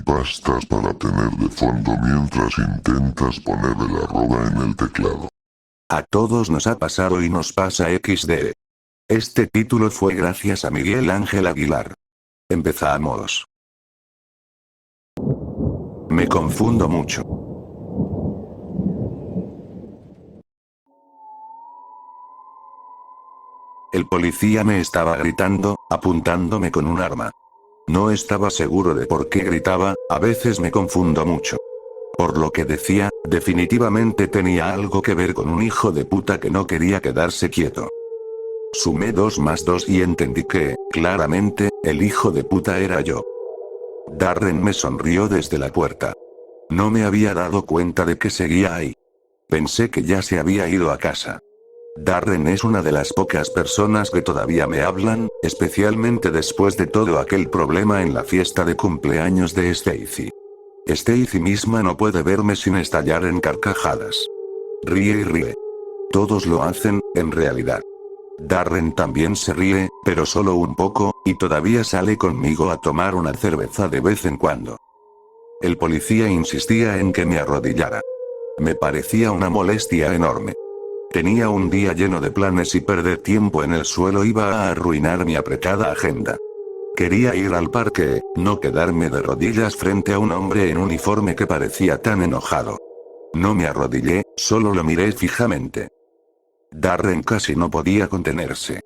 creepypastas para tener de fondo mientras intentas poner el arroba en el teclado. A todos nos ha pasado y nos pasa XD. Este título fue gracias a Miguel Ángel Aguilar. Empezamos. Me confundo mucho. El policía me estaba gritando, apuntándome con un arma. No estaba seguro de por qué gritaba, a veces me confundo mucho. Por lo que decía, definitivamente tenía algo que ver con un hijo de puta que no quería quedarse quieto. Sumé 2 más 2 y entendí que, claramente, el hijo de puta era yo. Darren me sonrió desde la puerta. No me había dado cuenta de que seguía ahí. Pensé que ya se había ido a casa. Darren es una de las pocas personas que todavía me hablan, especialmente después de todo aquel problema en la fiesta de cumpleaños de Stacy. Stacy misma no puede verme sin estallar en carcajadas. Ríe y ríe. Todos lo hacen, en realidad. Darren también se ríe, pero solo un poco, y todavía sale conmigo a tomar una cerveza de vez en cuando. El policía insistía en que me arrodillara. Me parecía una molestia enorme. Tenía un día lleno de planes y perder tiempo en el suelo iba a arruinar mi apretada agenda. Quería ir al parque, no quedarme de rodillas frente a un hombre en uniforme que parecía tan enojado. No me arrodillé, solo lo miré fijamente. Darren casi no podía contenerse.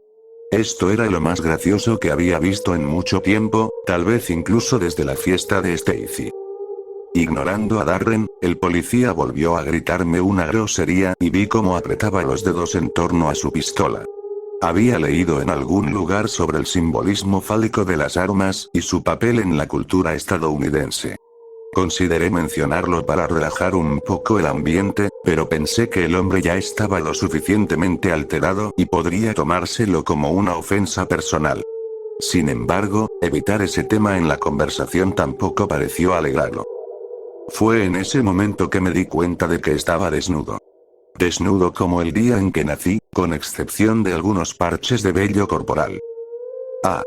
Esto era lo más gracioso que había visto en mucho tiempo, tal vez incluso desde la fiesta de Stacy. Ignorando a Darren, el policía volvió a gritarme una grosería y vi cómo apretaba los dedos en torno a su pistola. Había leído en algún lugar sobre el simbolismo fálico de las armas y su papel en la cultura estadounidense. Consideré mencionarlo para relajar un poco el ambiente, pero pensé que el hombre ya estaba lo suficientemente alterado y podría tomárselo como una ofensa personal. Sin embargo, evitar ese tema en la conversación tampoco pareció alegrarlo. Fue en ese momento que me di cuenta de que estaba desnudo. Desnudo como el día en que nací, con excepción de algunos parches de vello corporal. Ah.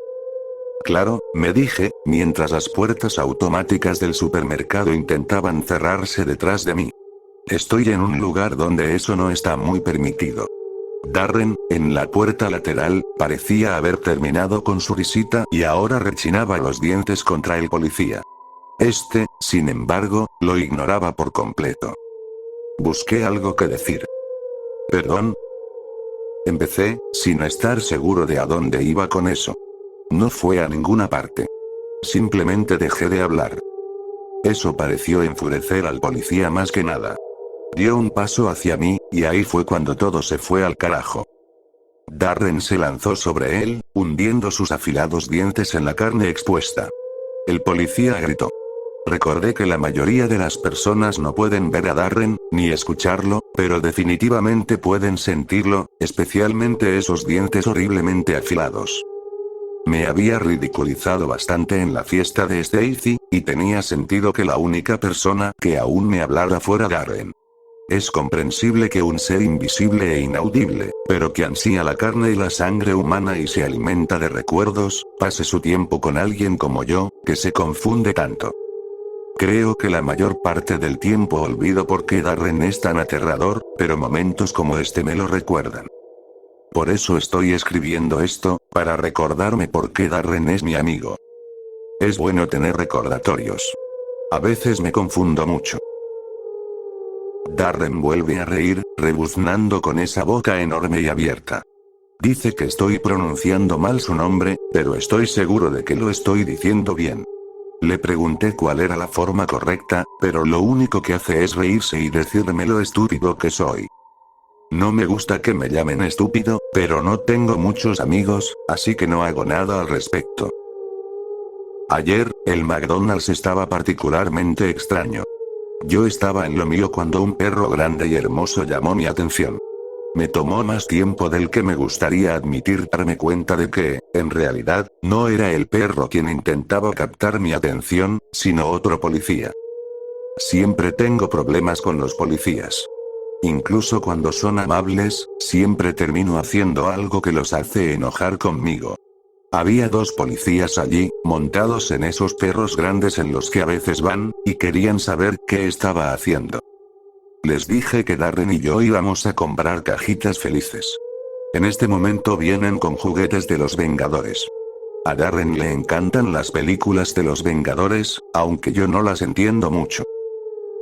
Claro, me dije, mientras las puertas automáticas del supermercado intentaban cerrarse detrás de mí. Estoy en un lugar donde eso no está muy permitido. Darren, en la puerta lateral, parecía haber terminado con su risita y ahora rechinaba los dientes contra el policía. Este, sin embargo, lo ignoraba por completo. Busqué algo que decir. ¿Perdón? Empecé, sin estar seguro de a dónde iba con eso. No fue a ninguna parte. Simplemente dejé de hablar. Eso pareció enfurecer al policía más que nada. Dio un paso hacia mí, y ahí fue cuando todo se fue al carajo. Darren se lanzó sobre él, hundiendo sus afilados dientes en la carne expuesta. El policía gritó. Recordé que la mayoría de las personas no pueden ver a Darren, ni escucharlo, pero definitivamente pueden sentirlo, especialmente esos dientes horriblemente afilados. Me había ridiculizado bastante en la fiesta de Stacy, y tenía sentido que la única persona que aún me hablara fuera Darren. Es comprensible que un ser invisible e inaudible, pero que ansía la carne y la sangre humana y se alimenta de recuerdos, pase su tiempo con alguien como yo, que se confunde tanto. Creo que la mayor parte del tiempo olvido por qué Darren es tan aterrador, pero momentos como este me lo recuerdan. Por eso estoy escribiendo esto, para recordarme por qué Darren es mi amigo. Es bueno tener recordatorios. A veces me confundo mucho. Darren vuelve a reír, rebuznando con esa boca enorme y abierta. Dice que estoy pronunciando mal su nombre, pero estoy seguro de que lo estoy diciendo bien. Le pregunté cuál era la forma correcta, pero lo único que hace es reírse y decirme lo estúpido que soy. No me gusta que me llamen estúpido, pero no tengo muchos amigos, así que no hago nada al respecto. Ayer, el McDonald's estaba particularmente extraño. Yo estaba en lo mío cuando un perro grande y hermoso llamó mi atención. Me tomó más tiempo del que me gustaría admitir darme cuenta de que, en realidad, no era el perro quien intentaba captar mi atención, sino otro policía. Siempre tengo problemas con los policías. Incluso cuando son amables, siempre termino haciendo algo que los hace enojar conmigo. Había dos policías allí, montados en esos perros grandes en los que a veces van, y querían saber qué estaba haciendo. Les dije que Darren y yo íbamos a comprar cajitas felices. En este momento vienen con juguetes de los Vengadores. A Darren le encantan las películas de los Vengadores, aunque yo no las entiendo mucho.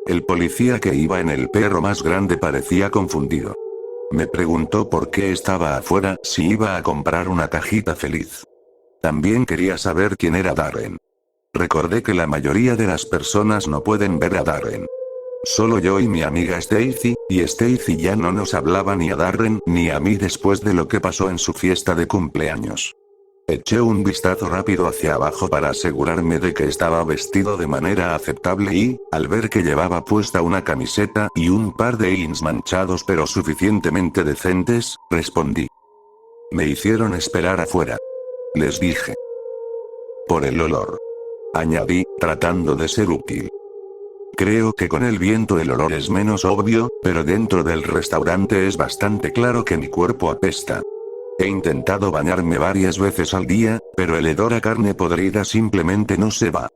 El policía que iba en el perro más grande parecía confundido. Me preguntó por qué estaba afuera si iba a comprar una cajita feliz. También quería saber quién era Darren. Recordé que la mayoría de las personas no pueden ver a Darren. Solo yo y mi amiga Stacy, y Stacy ya no nos hablaba ni a Darren ni a mí después de lo que pasó en su fiesta de cumpleaños. Eché un vistazo rápido hacia abajo para asegurarme de que estaba vestido de manera aceptable y, al ver que llevaba puesta una camiseta y un par de jeans manchados pero suficientemente decentes, respondí. Me hicieron esperar afuera. Les dije. Por el olor. Añadí, tratando de ser útil. Creo que con el viento el olor es menos obvio, pero dentro del restaurante es bastante claro que mi cuerpo apesta. He intentado bañarme varias veces al día, pero el hedor a carne podrida simplemente no se va.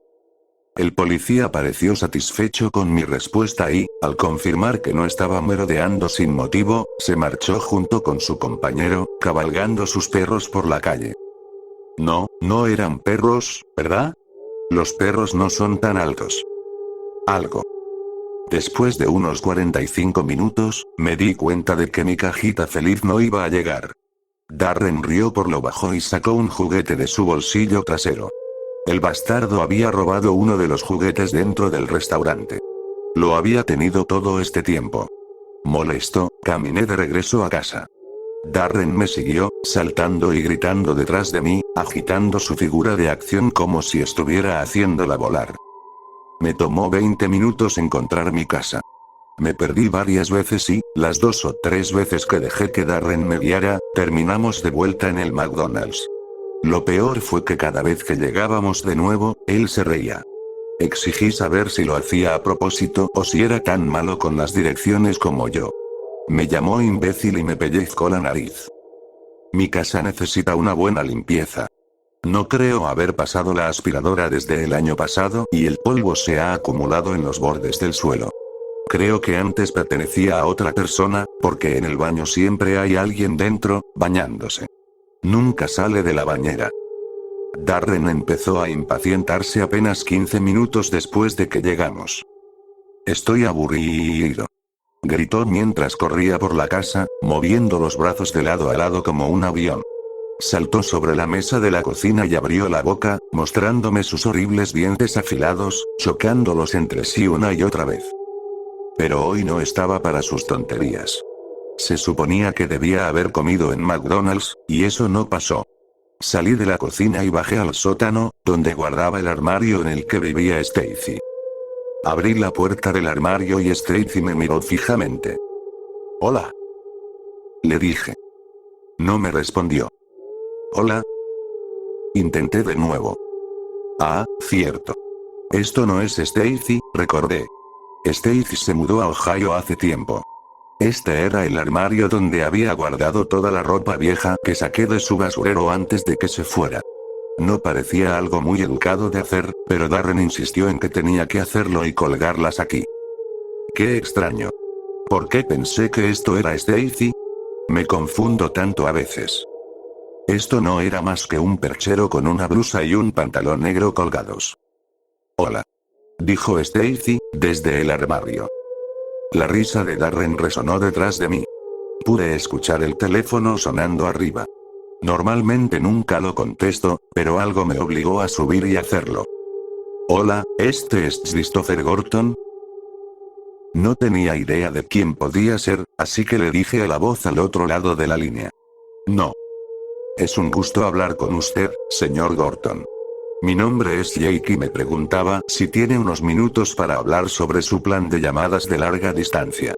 El policía pareció satisfecho con mi respuesta y, al confirmar que no estaba merodeando sin motivo, se marchó junto con su compañero, cabalgando sus perros por la calle. No eran perros, ¿verdad? Los perros no son tan altos. Algo. Después de unos 45 minutos, me di cuenta de que mi cajita feliz no iba a llegar. Darren rió por lo bajo y sacó un juguete de su bolsillo trasero. El bastardo había robado uno de los juguetes dentro del restaurante. Lo había tenido todo este tiempo. Molesto, caminé de regreso a casa. Darren me siguió, saltando y gritando detrás de mí, agitando su figura de acción como si estuviera haciéndola volar. Me tomó 20 minutos encontrar mi casa. Me perdí varias veces y, las 2 o 3 veces que dejé que Darren me guiara, terminamos de vuelta en el McDonald's. Lo peor fue que cada vez que llegábamos de nuevo, él se reía. Exigí saber si lo hacía a propósito o si era tan malo con las direcciones como yo. Me llamó imbécil y me pellizcó la nariz. Mi casa necesita una buena limpieza. No creo haber pasado la aspiradora desde el año pasado y el polvo se ha acumulado en los bordes del suelo. Creo que antes pertenecía a otra persona, porque en el baño siempre hay alguien dentro, bañándose. Nunca sale de la bañera. Darren empezó a impacientarse apenas 15 minutos después de que llegamos. Estoy aburrido. Gritó mientras corría por la casa, moviendo los brazos de lado a lado como un avión. Saltó sobre la mesa de la cocina y abrió la boca, mostrándome sus horribles dientes afilados, chocándolos entre sí una y otra vez. Pero hoy no estaba para sus tonterías. Se suponía que debía haber comido en McDonald's, y eso no pasó. Salí de la cocina y bajé al sótano, donde guardaba el armario en el que vivía Stacy. Abrí la puerta del armario y Stacy me miró fijamente. «Hola», le dije. No me respondió. «Hola». Intenté de nuevo. Ah, cierto. Esto no es Stacy, recordé. Stacy se mudó a Ohio hace tiempo. Este era el armario donde había guardado toda la ropa vieja que saqué de su basurero antes de que se fuera. No parecía algo muy educado de hacer, pero Darren insistió en que tenía que hacerlo y colgarlas aquí. Qué extraño. ¿Por qué pensé que esto era Stacy? Me confundo tanto a veces. Esto no era más que un perchero con una blusa y un pantalón negro colgados. «Hola», dijo Stacy, desde el armario. La risa de Darren resonó detrás de mí. Pude escuchar el teléfono sonando arriba. Normalmente nunca lo contesto, pero algo me obligó a subir y hacerlo. «Hola, ¿este es Christopher Gorton?» No tenía idea de quién podía ser, así que le dije a la voz al otro lado de la línea. «No. Es un gusto hablar con usted, señor Gorton. Mi nombre es Jake y me preguntaba si tiene unos minutos para hablar sobre su plan de llamadas de larga distancia».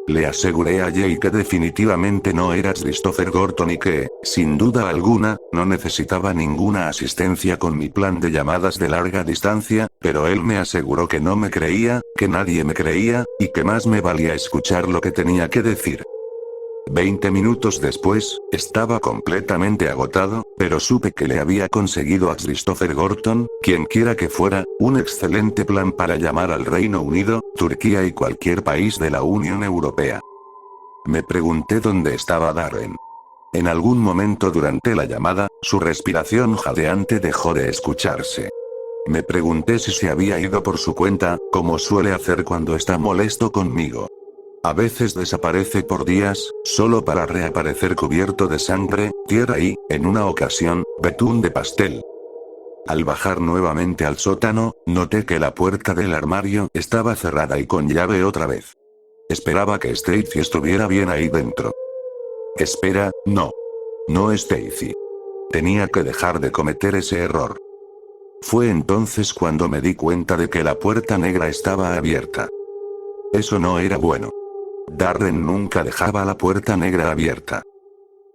Le aseguré a Jake que definitivamente no era Christopher Gorton y que, sin duda alguna, no necesitaba ninguna asistencia con mi plan de llamadas de larga distancia, pero él me aseguró que no me creía, que nadie me creía, y que más me valía escuchar lo que tenía que decir. 20 minutos después, estaba completamente agotado, pero supe que le había conseguido a Christopher Gorton, quienquiera que fuera, un excelente plan para llamar al Reino Unido, Turquía y cualquier país de la Unión Europea. Me pregunté dónde estaba Darren. En algún momento durante la llamada, su respiración jadeante dejó de escucharse. Me pregunté si se había ido por su cuenta, como suele hacer cuando está molesto conmigo. A veces desaparece por días, solo para reaparecer cubierto de sangre, tierra y, en una ocasión, betún de pastel. Al bajar nuevamente al sótano, noté que la puerta del armario estaba cerrada y con llave otra vez. Esperaba que Stacy estuviera bien ahí dentro. Espera, no. No Stacy. Tenía que dejar de cometer ese error. Fue entonces cuando me di cuenta de que la puerta negra estaba abierta. Eso no era bueno. Darren nunca dejaba la puerta negra abierta.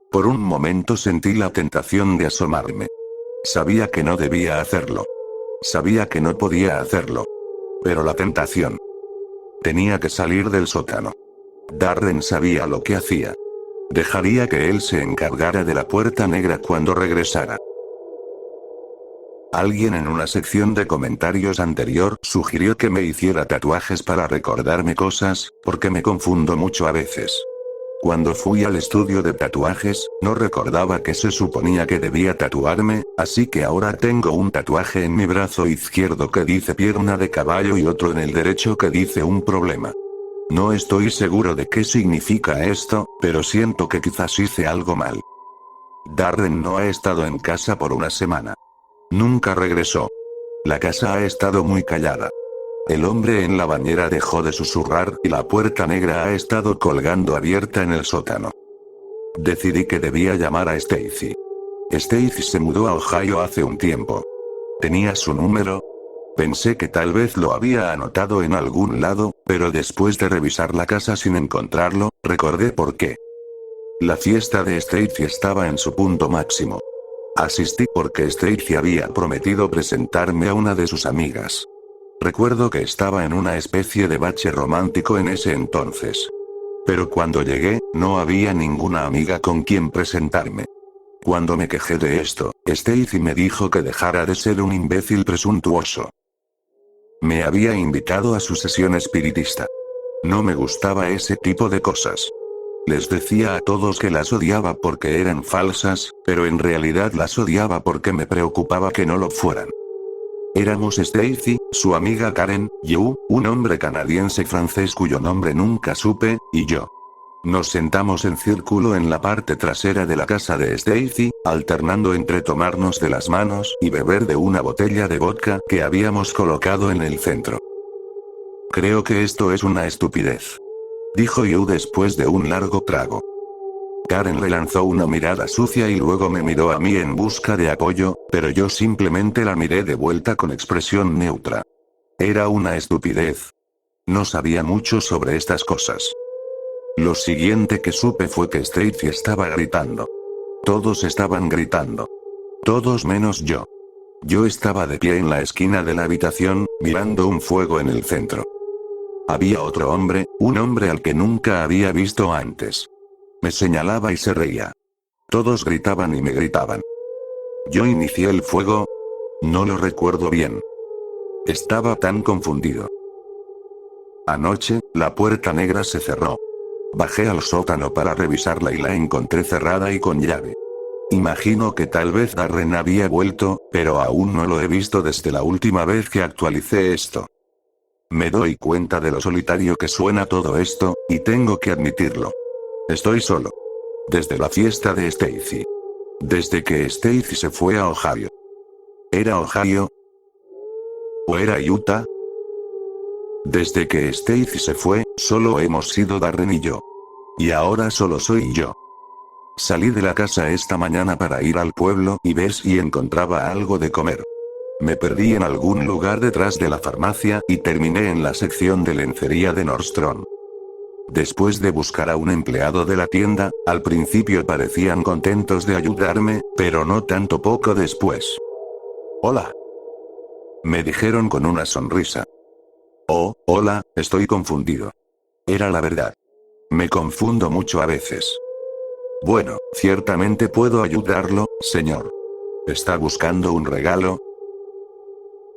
Por un momento sentí la tentación de asomarme. Sabía que no debía hacerlo. Sabía que no podía hacerlo. Pero la tentación. Tenía que salir del sótano. Darren sabía lo que hacía. Dejaría que él se encargara de la puerta negra cuando regresara. Alguien en una sección de comentarios anterior sugirió que me hiciera tatuajes para recordarme cosas, porque me confundo mucho a veces. Cuando fui al estudio de tatuajes, no recordaba que se suponía que debía tatuarme, así que ahora tengo un tatuaje en mi brazo izquierdo que dice pierna de caballo y otro en el derecho que dice un problema. No estoy seguro de qué significa esto, pero siento que quizás hice algo mal. Darren no ha estado en casa por una semana. Nunca regresó. La casa ha estado muy callada. El hombre en la bañera dejó de susurrar y la puerta negra ha estado colgando abierta en el sótano. Decidí que debía llamar a Stacy. Stacy se mudó a Ohio hace un tiempo. ¿Tenía su número? Pensé que tal vez lo había anotado en algún lado, pero después de revisar la casa sin encontrarlo, recordé por qué. La fiesta de Stacy estaba en su punto máximo. Asistí porque Stacy había prometido presentarme a una de sus amigas. Recuerdo que estaba en una especie de bache romántico en ese entonces. Pero cuando llegué, no había ninguna amiga con quien presentarme. Cuando me quejé de esto, Stacy me dijo que dejara de ser un imbécil presuntuoso. Me había invitado a su sesión espiritista. No me gustaba ese tipo de cosas. Les decía a todos que las odiaba porque eran falsas, pero en realidad las odiaba porque me preocupaba que no lo fueran. Éramos Stacy, su amiga Karen, Yu, un hombre canadiense francés cuyo nombre nunca supe, y yo. Nos sentamos en círculo en la parte trasera de la casa de Stacy, alternando entre tomarnos de las manos y beber de una botella de vodka que habíamos colocado en el centro. Creo que esto es una estupidez, dijo Yu después de un largo trago. Karen le lanzó una mirada sucia y luego me miró a mí en busca de apoyo, pero yo simplemente la miré de vuelta con expresión neutra. Era una estupidez. No sabía mucho sobre estas cosas. Lo siguiente que supe fue que Stacy estaba gritando. Todos estaban gritando. Todos menos yo. Yo estaba de pie en la esquina de la habitación, mirando un fuego en el centro. Había otro hombre, un hombre al que nunca había visto antes. Me señalaba y se reía. Todos gritaban y me gritaban. ¿Yo inicié el fuego? No lo recuerdo bien. Estaba tan confundido. Anoche, la puerta negra se cerró. Bajé al sótano para revisarla y la encontré cerrada y con llave. Imagino que tal vez Darren había vuelto, pero aún no lo he visto desde la última vez que actualicé esto. Me doy cuenta de lo solitario que suena todo esto, y tengo que admitirlo. Estoy solo. Desde la fiesta de Stacy. Desde que Stacy se fue a Ohio. ¿Era Ohio? ¿O era Utah? Desde que Stacy se fue, solo hemos sido Darren y yo. Y ahora solo soy yo. Salí de la casa esta mañana para ir al pueblo y ver si encontraba algo de comer. Me perdí en algún lugar detrás de la farmacia y terminé en la sección de lencería de Nordstrom. Después de buscar a un empleado de la tienda, al principio parecían contentos de ayudarme, pero no tanto poco después. Hola. Me dijeron con una sonrisa. Oh, hola, estoy confundido. Era la verdad. Me confundo mucho a veces. Bueno, ciertamente puedo ayudarlo, señor. ¿Está buscando un regalo?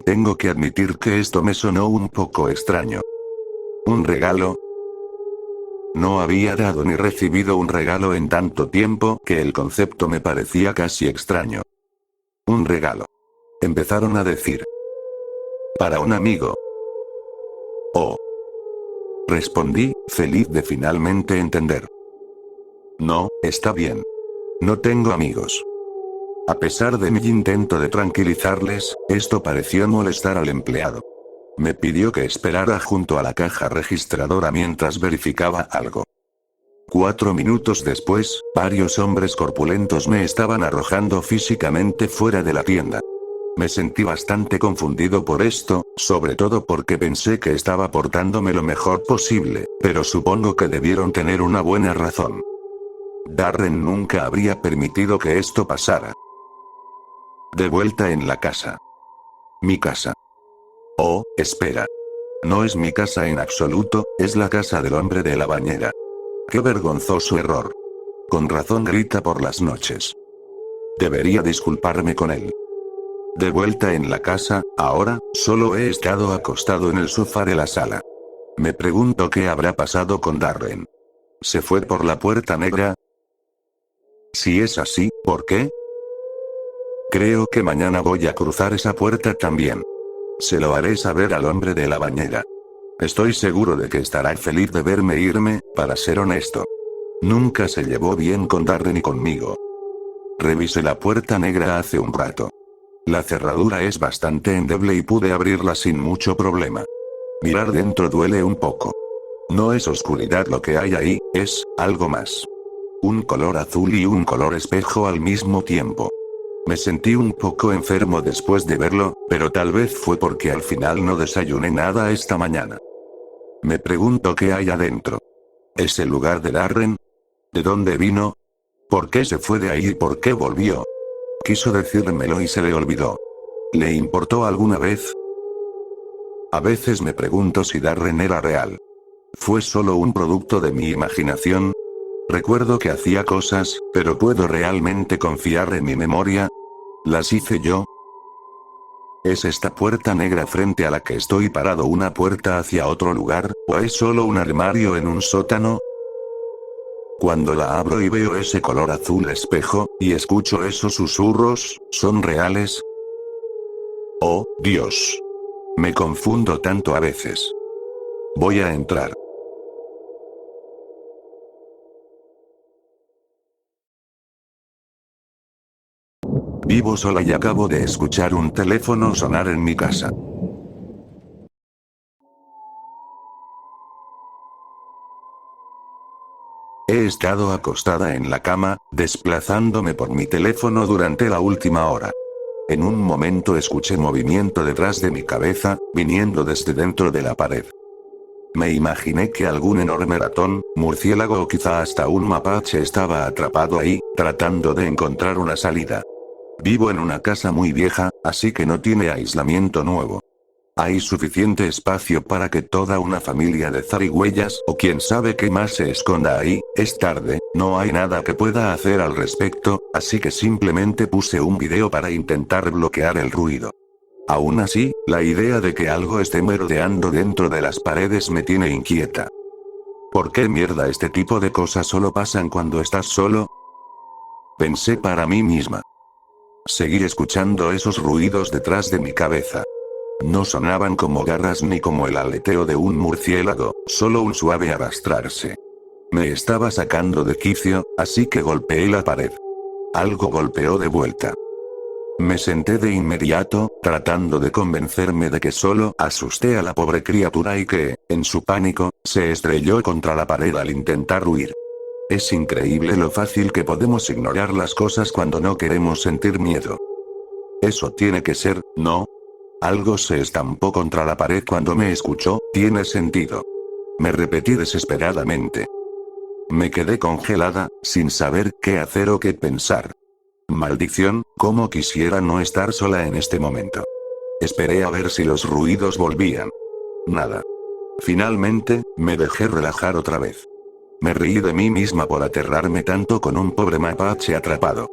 Tengo que admitir que esto me sonó un poco extraño. ¿Un regalo? No había dado ni recibido un regalo en tanto tiempo que el concepto me parecía casi extraño. Un regalo. Empezaron a decir. Para un amigo. Oh. Respondí, feliz de finalmente entender. No, está bien. No tengo amigos. A pesar de mi intento de tranquilizarles, esto pareció molestar al empleado. Me pidió que esperara junto a la caja registradora mientras verificaba algo. 4 minutos después, varios hombres corpulentos me estaban arrojando físicamente fuera de la tienda. Me sentí bastante confundido por esto, sobre todo porque pensé que estaba portándome lo mejor posible, pero supongo que debieron tener una buena razón. Darren nunca habría permitido que esto pasara. De vuelta en la casa. Mi casa. Oh, espera. No es mi casa en absoluto, es la casa del hombre de la bañera. Qué vergonzoso error. Con razón grita por las noches. Debería disculparme con él. De vuelta en la casa, ahora, solo he estado acostado en el sofá de la sala. Me pregunto qué habrá pasado con Darren. ¿Se fue por la puerta negra? Si es así, ¿por qué? Creo que mañana voy a cruzar esa puerta también. Se lo haré saber al hombre de la bañera. Estoy seguro de que estará feliz de verme irme, para ser honesto. Nunca se llevó bien con Darren y conmigo. Revisé la puerta negra hace un rato. La cerradura es bastante endeble y pude abrirla sin mucho problema. Mirar dentro duele un poco. No es oscuridad lo que hay ahí, es algo más. Un color azul y un color espejo al mismo tiempo. Me sentí un poco enfermo después de verlo, pero tal vez fue porque al final no desayuné nada esta mañana. Me pregunto qué hay adentro. ¿Es el lugar de Darren? ¿De dónde vino? ¿Por qué se fue de ahí y por qué volvió? Quiso decírmelo y se le olvidó. ¿Le importó alguna vez? A veces me pregunto si Darren era real. ¿Fue solo un producto de mi imaginación? Recuerdo que hacía cosas, pero ¿puedo realmente confiar en mi memoria? ¿Las hice yo? ¿Es esta puerta negra frente a la que estoy parado una puerta hacia otro lugar, o es solo un armario en un sótano? Cuando la abro y veo ese color azul espejo, y escucho esos susurros, ¿son reales? Oh, Dios. Me confundo tanto a veces. Voy a entrar. Vivo sola y acabo de escuchar un teléfono sonar en mi casa. He estado acostada en la cama, desplazándome por mi teléfono durante la última hora. En un momento escuché movimiento detrás de mi cabeza, viniendo desde dentro de la pared. Me imaginé que algún enorme ratón, murciélago o quizá hasta un mapache estaba atrapado ahí, tratando de encontrar una salida. Vivo en una casa muy vieja, así que no tiene aislamiento nuevo. Hay suficiente espacio para que toda una familia de zarigüeyas o quién sabe qué más se esconda ahí. Es tarde, no hay nada que pueda hacer al respecto, así que simplemente puse un video para intentar bloquear el ruido. Aún así, la idea de que algo esté merodeando dentro de las paredes me tiene inquieta. ¿Por qué mierda este tipo de cosas solo pasan cuando estás solo? Pensé para mí misma. Seguí escuchando esos ruidos detrás de mi cabeza. No sonaban como garras ni como el aleteo de un murciélago, solo un suave arrastrarse. Me estaba sacando de quicio, así que golpeé la pared. Algo golpeó de vuelta. Me senté de inmediato, tratando de convencerme de que solo asusté a la pobre criatura y que, en su pánico, se estrelló contra la pared al intentar huir. Es increíble lo fácil que podemos ignorar las cosas cuando no queremos sentir miedo. Eso tiene que ser, ¿no? Algo se estampó contra la pared cuando me escuchó, tiene sentido. Me repetí desesperadamente. Me quedé congelada, sin saber qué hacer o qué pensar. Maldición, cómo quisiera no estar sola en este momento. Esperé a ver si los ruidos volvían. Nada. Finalmente, me dejé relajar otra vez. Me reí de mí misma por aterrarme tanto con un pobre mapache atrapado.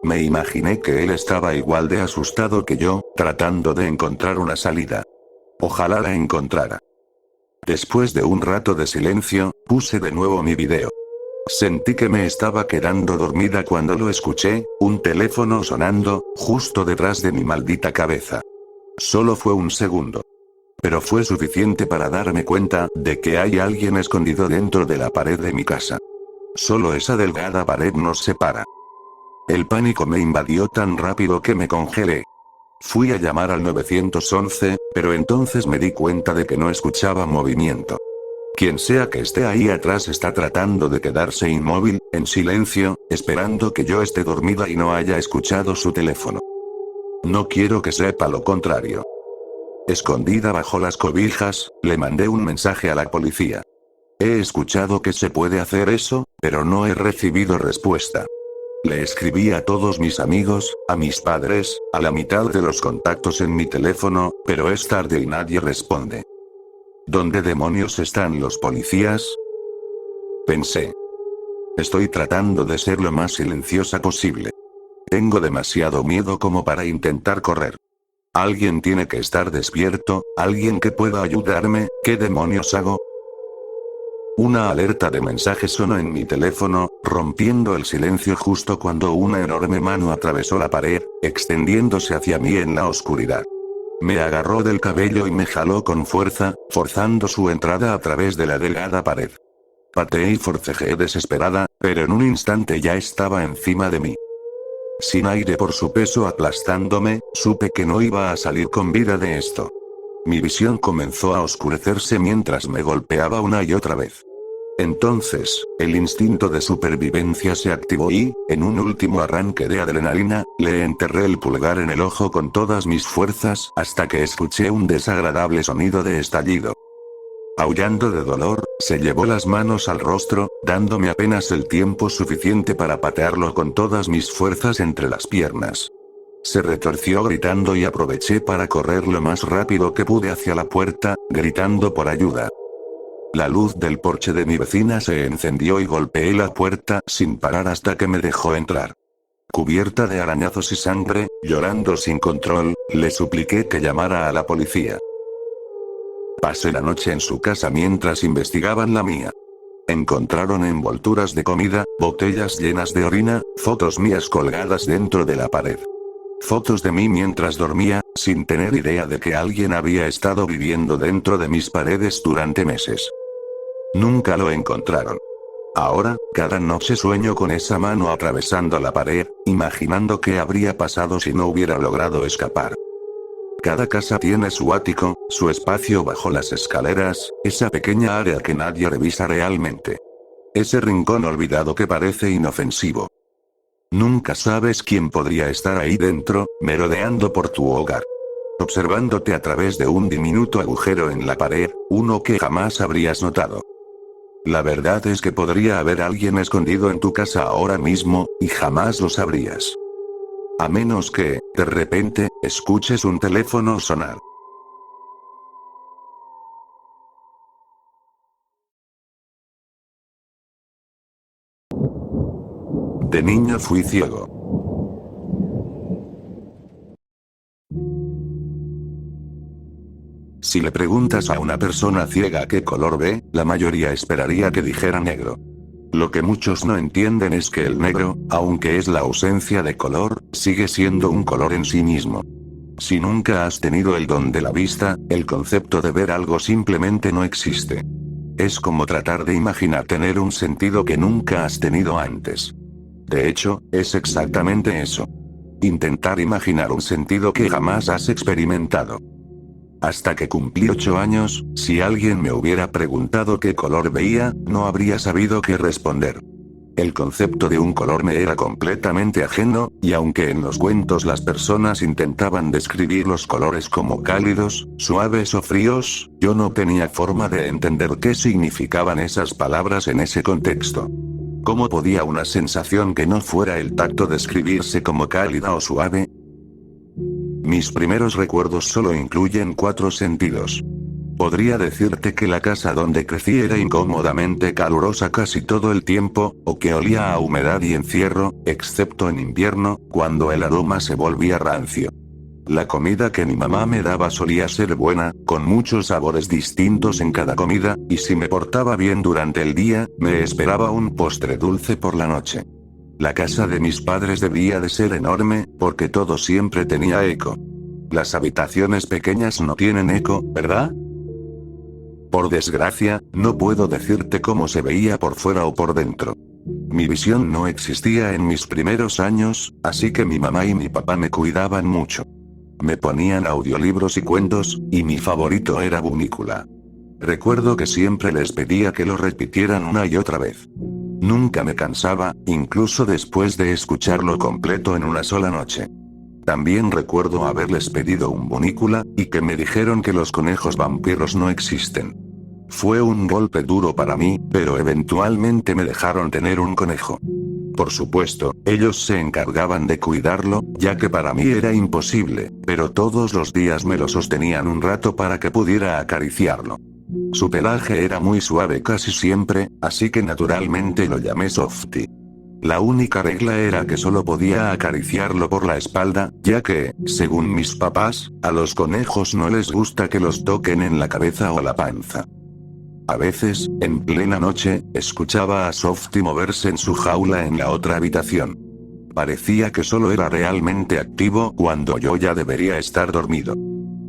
Me imaginé que él estaba igual de asustado que yo, tratando de encontrar una salida. Ojalá la encontrara. Después de un rato de silencio, puse de nuevo mi video. Sentí que me estaba quedando dormida cuando lo escuché, un teléfono sonando, justo detrás de mi maldita cabeza. Solo fue un segundo. Pero fue suficiente para darme cuenta de que hay alguien escondido dentro de la pared de mi casa. Solo esa delgada pared nos separa. El pánico me invadió tan rápido que me congelé. Fui a llamar al 911, pero entonces me di cuenta de que no escuchaba movimiento. Quien sea que esté ahí atrás está tratando de quedarse inmóvil, en silencio, esperando que yo esté dormida y no haya escuchado su teléfono. No quiero que sepa lo contrario. Escondida bajo las cobijas, le mandé un mensaje a la policía. He escuchado que se puede hacer eso, pero no he recibido respuesta. Le escribí a todos mis amigos, a mis padres, a la mitad de los contactos en mi teléfono, pero es tarde y nadie responde. ¿Dónde demonios están los policías? Pensé. Estoy tratando de ser lo más silenciosa posible. Tengo demasiado miedo como para intentar correr. Alguien tiene que estar despierto, alguien que pueda ayudarme. ¿Qué demonios hago? Una alerta de mensaje sonó en mi teléfono, rompiendo el silencio justo cuando una enorme mano atravesó la pared, extendiéndose hacia mí en la oscuridad. Me agarró del cabello y me jaló con fuerza, forzando su entrada a través de la delgada pared. Pateé y forcejeé desesperada, pero en un instante ya estaba encima de mí. Sin aire por su peso aplastándome, supe que no iba a salir con vida de esto. Mi visión comenzó a oscurecerse mientras me golpeaba una y otra vez. Entonces, el instinto de supervivencia se activó y, en un último arranque de adrenalina, le enterré el pulgar en el ojo con todas mis fuerzas hasta que escuché un desagradable sonido de estallido. Aullando de dolor, se llevó las manos al rostro, dándome apenas el tiempo suficiente para patearlo con todas mis fuerzas entre las piernas. Se retorció gritando y aproveché para correr lo más rápido que pude hacia la puerta, gritando por ayuda. La luz del porche de mi vecina se encendió y golpeé la puerta sin parar hasta que me dejó entrar. Cubierta de arañazos y sangre, llorando sin control, le supliqué que llamara a la policía. Pasé la noche en su casa mientras investigaban la mía. Encontraron envolturas de comida, botellas llenas de orina, fotos mías colgadas dentro de la pared. Fotos de mí mientras dormía, sin tener idea de que alguien había estado viviendo dentro de mis paredes durante meses. Nunca lo encontraron. Ahora, cada noche sueño con esa mano atravesando la pared, imaginando qué habría pasado si no hubiera logrado escapar. Cada casa tiene su ático, su espacio bajo las escaleras, esa pequeña área que nadie revisa realmente. Ese rincón olvidado que parece inofensivo. Nunca sabes quién podría estar ahí dentro, merodeando por tu hogar. Observándote a través de un diminuto agujero en la pared, uno que jamás habrías notado. La verdad es que podría haber alguien escondido en tu casa ahora mismo, y jamás lo sabrías. A menos que, de repente, escuches un teléfono sonar. De niño fui ciego. Si le preguntas a una persona ciega qué color ve, la mayoría esperaría que dijera negro. Lo que muchos no entienden es que el negro, aunque es la ausencia de color, sigue siendo un color en sí mismo. Si nunca has tenido el don de la vista, el concepto de ver algo simplemente no existe. Es como tratar de imaginar tener un sentido que nunca has tenido antes. De hecho, es exactamente eso. Intentar imaginar un sentido que jamás has experimentado. Hasta que cumplí 8 años, si alguien me hubiera preguntado qué color veía, no habría sabido qué responder. El concepto de un color me era completamente ajeno, y aunque en los cuentos las personas intentaban describir los colores como cálidos, suaves o fríos, yo no tenía forma de entender qué significaban esas palabras en ese contexto. ¿Cómo podía una sensación que no fuera el tacto describirse como cálida o suave? Mis primeros recuerdos solo incluyen 4 sentidos. Podría decirte que la casa donde crecí era incómodamente calurosa casi todo el tiempo, o que olía a humedad y encierro, excepto en invierno, cuando el aroma se volvía rancio. La comida que mi mamá me daba solía ser buena, con muchos sabores distintos en cada comida, y si me portaba bien durante el día, me esperaba un postre dulce por la noche. La casa de mis padres debía de ser enorme, porque todo siempre tenía eco. Las habitaciones pequeñas no tienen eco, ¿verdad? Por desgracia, no puedo decirte cómo se veía por fuera o por dentro. Mi visión no existía en mis primeros años, así que mi mamá y mi papá me cuidaban mucho. Me ponían audiolibros y cuentos, y mi favorito era Bunícula. Recuerdo que siempre les pedía que lo repitieran una y otra vez. Nunca me cansaba, incluso después de escucharlo completo en una sola noche. También recuerdo haberles pedido un Bunícula, y que me dijeron que los conejos vampiros no existen. Fue un golpe duro para mí, pero eventualmente me dejaron tener un conejo. Por supuesto, ellos se encargaban de cuidarlo, ya que para mí era imposible, pero todos los días me lo sostenían un rato para que pudiera acariciarlo. Su pelaje era muy suave casi siempre, así que naturalmente lo llamé Softy. La única regla era que solo podía acariciarlo por la espalda, ya que, según mis papás, a los conejos no les gusta que los toquen en la cabeza o la panza. A veces, en plena noche, escuchaba a Softy moverse en su jaula en la otra habitación. Parecía que solo era realmente activo cuando yo ya debería estar dormido.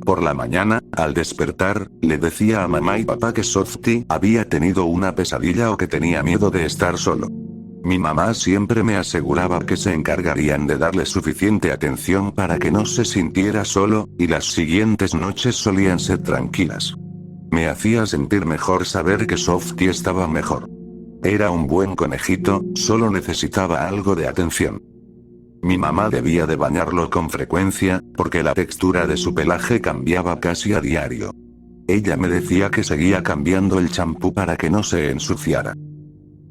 Por la mañana, al despertar, le decía a mamá y papá que Softy había tenido una pesadilla o que tenía miedo de estar solo. Mi mamá siempre me aseguraba que se encargarían de darle suficiente atención para que no se sintiera solo, y las siguientes noches solían ser tranquilas. Me hacía sentir mejor saber que Softy estaba mejor. Era un buen conejito, solo necesitaba algo de atención. Mi mamá debía de bañarlo con frecuencia, porque la textura de su pelaje cambiaba casi a diario. Ella me decía que seguía cambiando el champú para que no se ensuciara.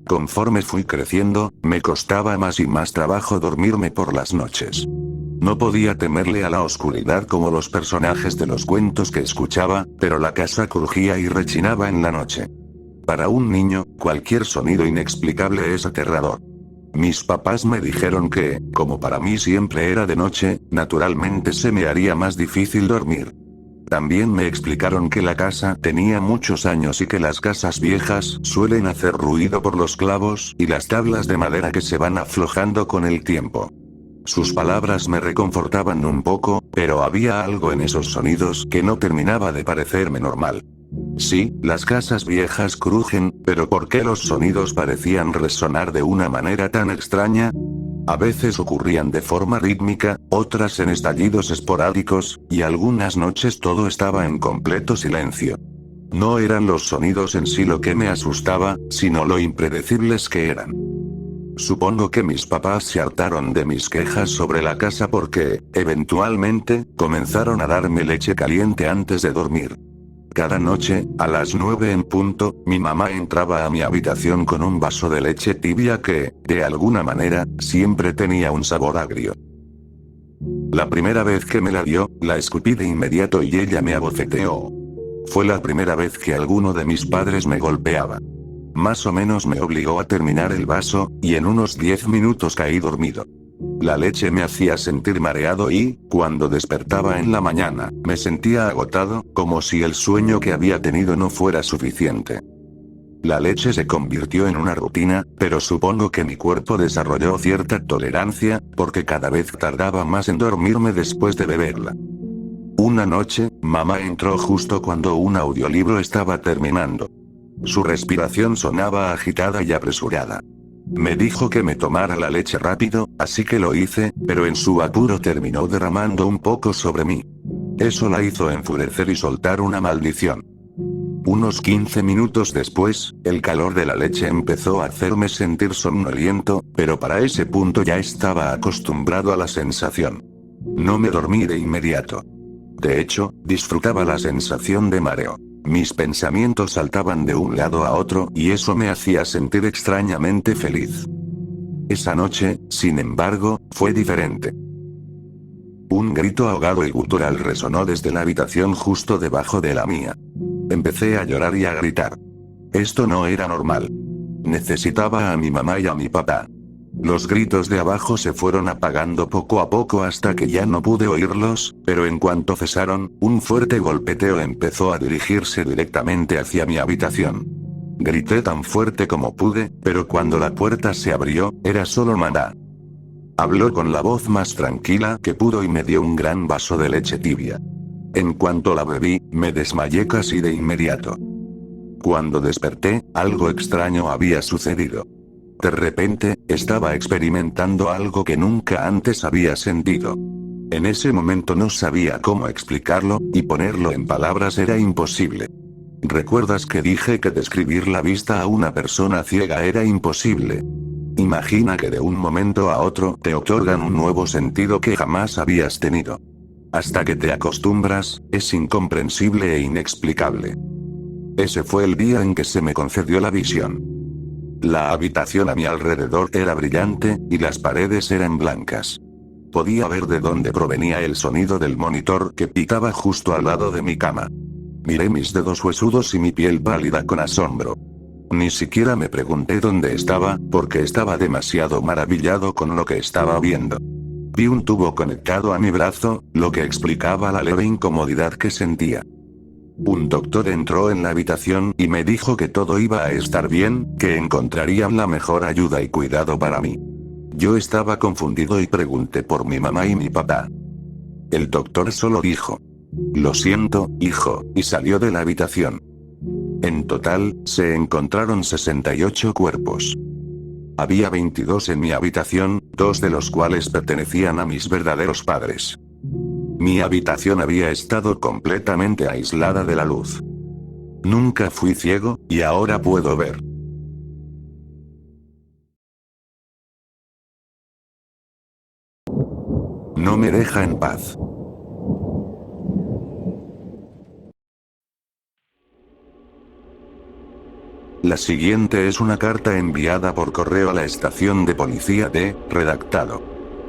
Conforme fui creciendo, me costaba más y más trabajo dormirme por las noches. No podía temerle a la oscuridad como los personajes de los cuentos que escuchaba, pero la casa crujía y rechinaba en la noche. Para un niño, cualquier sonido inexplicable es aterrador. Mis papás me dijeron que, como para mí siempre era de noche, naturalmente se me haría más difícil dormir. También me explicaron que la casa tenía muchos años y que las casas viejas suelen hacer ruido por los clavos y las tablas de madera que se van aflojando con el tiempo. Sus palabras me reconfortaban un poco, pero había algo en esos sonidos que no terminaba de parecerme normal. Sí, las casas viejas crujen, pero ¿por qué los sonidos parecían resonar de una manera tan extraña? A veces ocurrían de forma rítmica, otras en estallidos esporádicos, y algunas noches todo estaba en completo silencio. No eran los sonidos en sí lo que me asustaba, sino lo impredecibles que eran. Supongo que mis papás se hartaron de mis quejas sobre la casa porque, eventualmente, comenzaron a darme leche caliente antes de dormir. Cada noche, a las 9 en punto, mi mamá entraba a mi habitación con un vaso de leche tibia que, de alguna manera, siempre tenía un sabor agrio. La primera vez que me la dio, la escupí de inmediato y ella me abofeteó. Fue la primera vez que alguno de mis padres me golpeaba. Más o menos me obligó a terminar el vaso, y en unos 10 minutos caí dormido. La leche me hacía sentir mareado y, cuando despertaba en la mañana, me sentía agotado, como si el sueño que había tenido no fuera suficiente. La leche se convirtió en una rutina, pero supongo que mi cuerpo desarrolló cierta tolerancia, porque cada vez tardaba más en dormirme después de beberla. Una noche, mamá entró justo cuando un audiolibro estaba terminando. Su respiración sonaba agitada y apresurada. Me dijo que me tomara la leche rápido, así que lo hice, pero en su apuro terminó derramando un poco sobre mí. Eso la hizo enfurecer y soltar una maldición. Unos 15 minutos después, el calor de la leche empezó a hacerme sentir somnoliento, pero para ese punto ya estaba acostumbrado a la sensación. No me dormí de inmediato. De hecho, disfrutaba la sensación de mareo. Mis pensamientos saltaban de un lado a otro y eso me hacía sentir extrañamente feliz. Esa noche, sin embargo, fue diferente. Un grito ahogado y gutural resonó desde la habitación justo debajo de la mía. Empecé a llorar y a gritar. Esto no era normal. Necesitaba a mi mamá y a mi papá. Los gritos de abajo se fueron apagando poco a poco hasta que ya no pude oírlos, pero en cuanto cesaron, un fuerte golpeteo empezó a dirigirse directamente hacia mi habitación. Grité tan fuerte como pude, pero cuando la puerta se abrió, era solo mamá. Habló con la voz más tranquila que pudo y me dio un gran vaso de leche tibia. En cuanto la bebí, me desmayé casi de inmediato. Cuando desperté, algo extraño había sucedido. De repente, estaba experimentando algo que nunca antes había sentido. En ese momento no sabía cómo explicarlo, y ponerlo en palabras era imposible. ¿Recuerdas que dije que describir la vista a una persona ciega era imposible? Imagina que de un momento a otro te otorgan un nuevo sentido que jamás habías tenido. Hasta que te acostumbras, es incomprensible e inexplicable. Ese fue el día en que se me concedió la visión. La habitación a mi alrededor era brillante, y las paredes eran blancas. Podía ver de dónde provenía el sonido del monitor que pitaba justo al lado de mi cama. Miré mis dedos huesudos y mi piel pálida con asombro. Ni siquiera me pregunté dónde estaba, porque estaba demasiado maravillado con lo que estaba viendo. Vi un tubo conectado a mi brazo, lo que explicaba la leve incomodidad que sentía. Un doctor entró en la habitación y me dijo que todo iba a estar bien, que encontrarían la mejor ayuda y cuidado para mí. Yo estaba confundido y pregunté por mi mamá y mi papá. El doctor solo dijo: "Lo siento, hijo", y salió de la habitación. En total, se encontraron 68 cuerpos. Había 22 en mi habitación, 2 de los cuales pertenecían a mis verdaderos padres. Mi habitación había estado completamente aislada de la luz. Nunca fui ciego, y ahora puedo ver. No me deja en paz. La siguiente es una carta enviada por correo a la estación de policía de Redactado.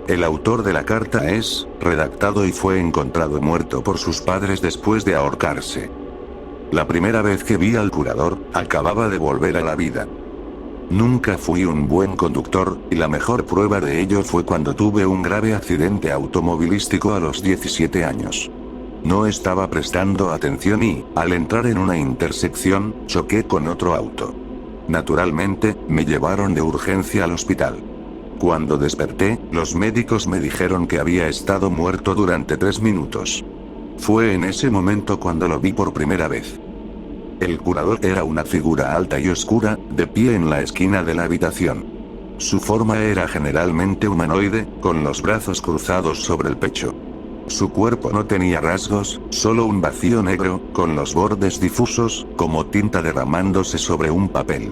El autor de la carta es Redactado y fue encontrado muerto por sus padres después de ahorcarse. La primera vez que vi al curador, acababa de volver a la vida. Nunca fui un buen conductor, y la mejor prueba de ello fue cuando tuve un grave accidente automovilístico a los 17 años. No estaba prestando atención y, al entrar en una intersección, choqué con otro auto. Naturalmente, me llevaron de urgencia al hospital. Cuando desperté, los médicos me dijeron que había estado muerto durante 3 minutos. Fue en ese momento cuando lo vi por primera vez. El curador era una figura alta y oscura, de pie en la esquina de la habitación. Su forma era generalmente humanoide, con los brazos cruzados sobre el pecho. Su cuerpo no tenía rasgos, solo un vacío negro, con los bordes difusos, como tinta derramándose sobre un papel.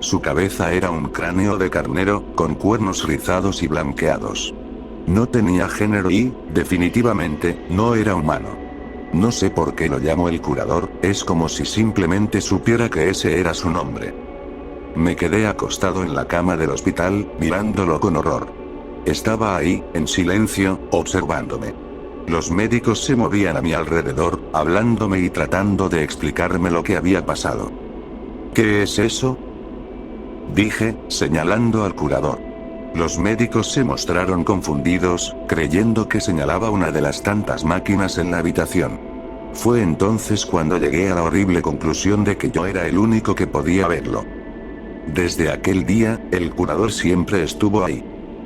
Su cabeza era un cráneo de carnero, con cuernos rizados y blanqueados. No tenía género y, definitivamente, no era humano. No sé por qué lo llamo el curador, es como si simplemente supiera que ese era su nombre. Me quedé acostado en la cama del hospital, mirándolo con horror. Estaba ahí, en silencio, observándome. Los médicos se movían a mi alrededor, hablándome y tratando de explicarme lo que había pasado. ¿Qué es eso?, dije, señalando al curador. Los médicos se mostraron confundidos, creyendo que señalaba una de las tantas máquinas en la habitación. Fue entonces cuando llegué a la horrible conclusión de que yo era el único que podía verlo. Desde aquel día, el curador siempre estuvo ahí.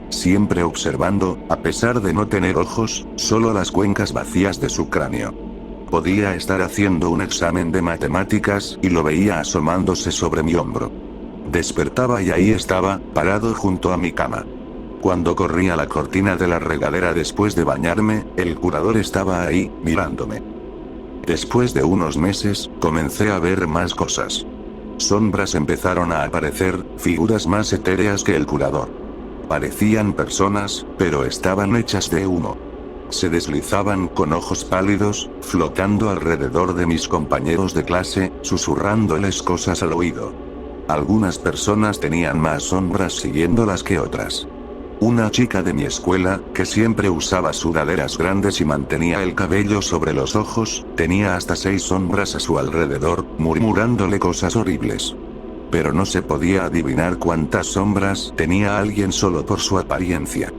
Siempre observando, a pesar de no tener ojos, solo las cuencas vacías de su cráneo. Podía estar haciendo un examen de matemáticas y lo veía asomándose sobre mi hombro. Despertaba y ahí estaba, parado junto a mi cama. Cuando corría la cortina de la regadera después de bañarme, el curador estaba ahí, mirándome. Después de unos meses, comencé a ver más cosas. Sombras empezaron a aparecer, figuras más etéreas que el curador. Parecían personas, pero estaban hechas de humo. Se deslizaban con ojos pálidos, flotando alrededor de mis compañeros de clase, susurrándoles cosas al oído. Algunas personas tenían más sombras siguiéndolas que otras. Una chica de mi escuela, que siempre usaba sudaderas grandes y mantenía el cabello sobre los ojos, tenía hasta 6 sombras a su alrededor, murmurándole cosas horribles. Pero no se podía adivinar cuántas sombras tenía alguien solo por su apariencia.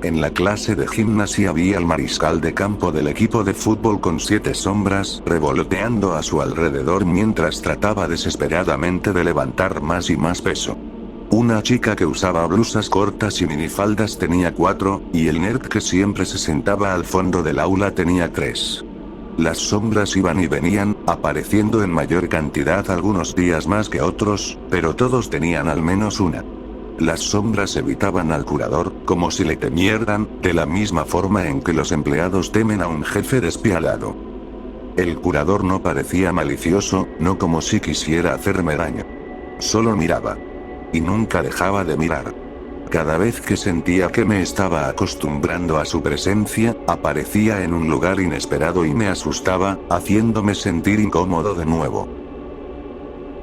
En la clase de gimnasia había al mariscal de campo del equipo de fútbol con 7 sombras revoloteando a su alrededor mientras trataba desesperadamente de levantar más y más peso. Una chica que usaba blusas cortas y minifaldas tenía 4, y el nerd que siempre se sentaba al fondo del aula tenía 3. Las sombras iban y venían, apareciendo en mayor cantidad algunos días más que otros, pero todos tenían al menos una. Las sombras evitaban al curador, como si le temieran, de la misma forma en que los empleados temen a un jefe despiadado. El curador no parecía malicioso, no como si quisiera hacerme daño. Solo miraba. Y nunca dejaba de mirar. Cada vez que sentía que me estaba acostumbrando a su presencia, aparecía en un lugar inesperado y me asustaba, haciéndome sentir incómodo de nuevo.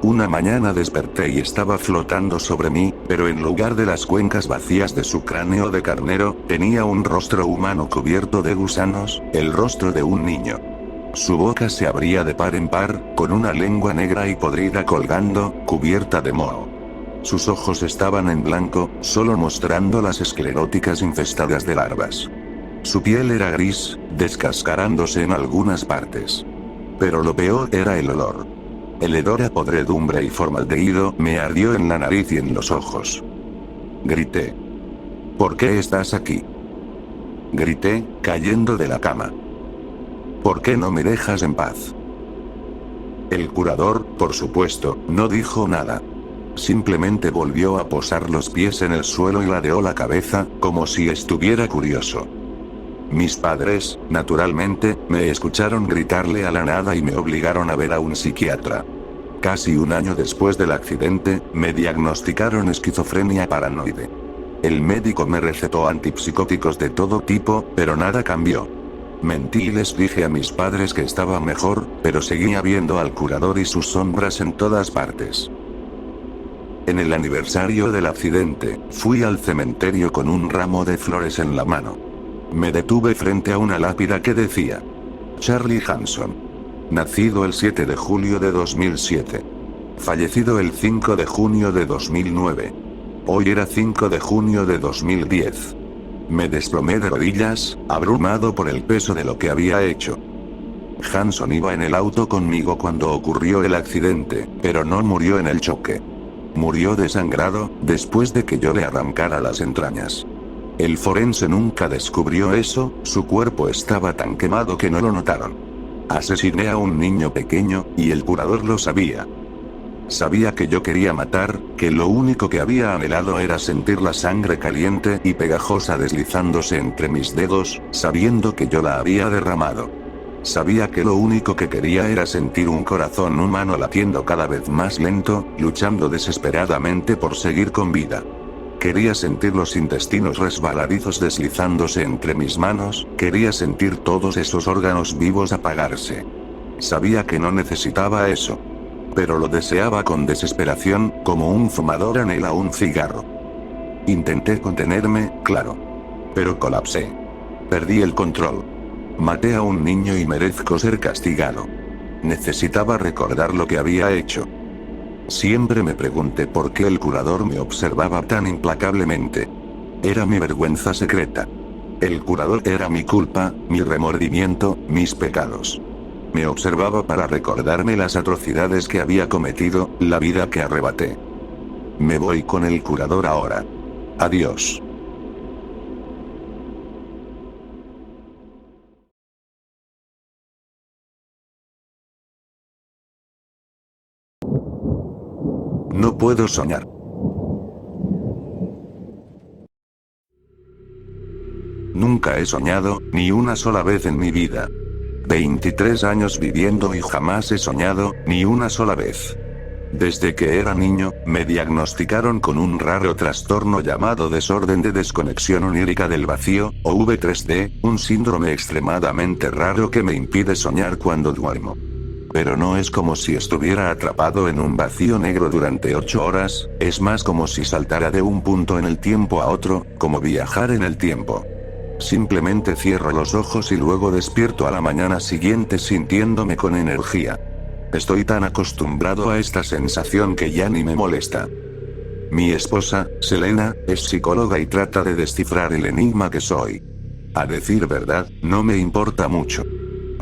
Una mañana desperté y estaba flotando sobre mí, pero en lugar de las cuencas vacías de su cráneo de carnero, tenía un rostro humano cubierto de gusanos, el rostro de un niño. Su boca se abría de par en par, con una lengua negra y podrida colgando, cubierta de moho. Sus ojos estaban en blanco, solo mostrando las escleróticas infestadas de larvas. Su piel era gris, descascarándose en algunas partes. Pero lo peor era el olor. El hedor a podredumbre y formaldehído me ardió en la nariz y en los ojos. Grité. ¿Por qué estás aquí? Grité, cayendo de la cama. ¿Por qué no me dejas en paz? El curador, por supuesto, no dijo nada. Simplemente volvió a posar los pies en el suelo y ladeó la cabeza, como si estuviera curioso. Mis padres, naturalmente, me escucharon gritarle a la nada y me obligaron a ver a un psiquiatra. Casi un año después del accidente, me diagnosticaron esquizofrenia paranoide. El médico me recetó antipsicóticos de todo tipo, pero nada cambió. Mentí y les dije a mis padres que estaba mejor, pero seguía viendo al curador y sus sombras en todas partes. En el aniversario del accidente, fui al cementerio con un ramo de flores en la mano. Me detuve frente a una lápida que decía: Charlie Hanson. Nacido el 7 de julio de 2007. Fallecido el 5 de junio de 2009. Hoy era 5 de junio de 2010. Me desplomé de rodillas, abrumado por el peso de lo que había hecho. Hanson iba en el auto conmigo cuando ocurrió el accidente, pero no murió en el choque. Murió desangrado, después de que yo le arrancara las entrañas. El forense nunca descubrió eso, su cuerpo estaba tan quemado que no lo notaron. Asesiné a un niño pequeño, y el curador lo sabía. Sabía que yo quería matar, que lo único que había anhelado era sentir la sangre caliente y pegajosa deslizándose entre mis dedos, sabiendo que yo la había derramado. Sabía que lo único que quería era sentir un corazón humano latiendo cada vez más lento, luchando desesperadamente por seguir con vida. Quería sentir los intestinos resbaladizos deslizándose entre mis manos, quería sentir todos esos órganos vivos apagarse. Sabía que no necesitaba eso. Pero lo deseaba con desesperación, como un fumador anhela un cigarro. Intenté contenerme, claro. Pero colapsé. Perdí el control. Maté a un niño y merezco ser castigado. Necesitaba recordar lo que había hecho. Siempre me pregunté por qué el curador me observaba tan implacablemente. Era mi vergüenza secreta. El curador era mi culpa, mi remordimiento, mis pecados. Me observaba para recordarme las atrocidades que había cometido, la vida que arrebaté. Me voy con el curador ahora. Adiós. No puedo soñar. Nunca he soñado, ni una sola vez en mi vida. 23 años viviendo y jamás he soñado, ni una sola vez. Desde que era niño, me diagnosticaron con un raro trastorno llamado desorden de desconexión onírica del vacío, o V3D, un síndrome extremadamente raro que me impide soñar cuando duermo. Pero no es como si estuviera atrapado en un vacío negro durante 8 horas, es más como si saltara de un punto en el tiempo a otro, como viajar en el tiempo. Simplemente cierro los ojos y luego despierto a la mañana siguiente sintiéndome con energía. Estoy tan acostumbrado a esta sensación que ya ni me molesta. Mi esposa, Selena, es psicóloga y trata de descifrar el enigma que soy. A decir verdad, no me importa mucho.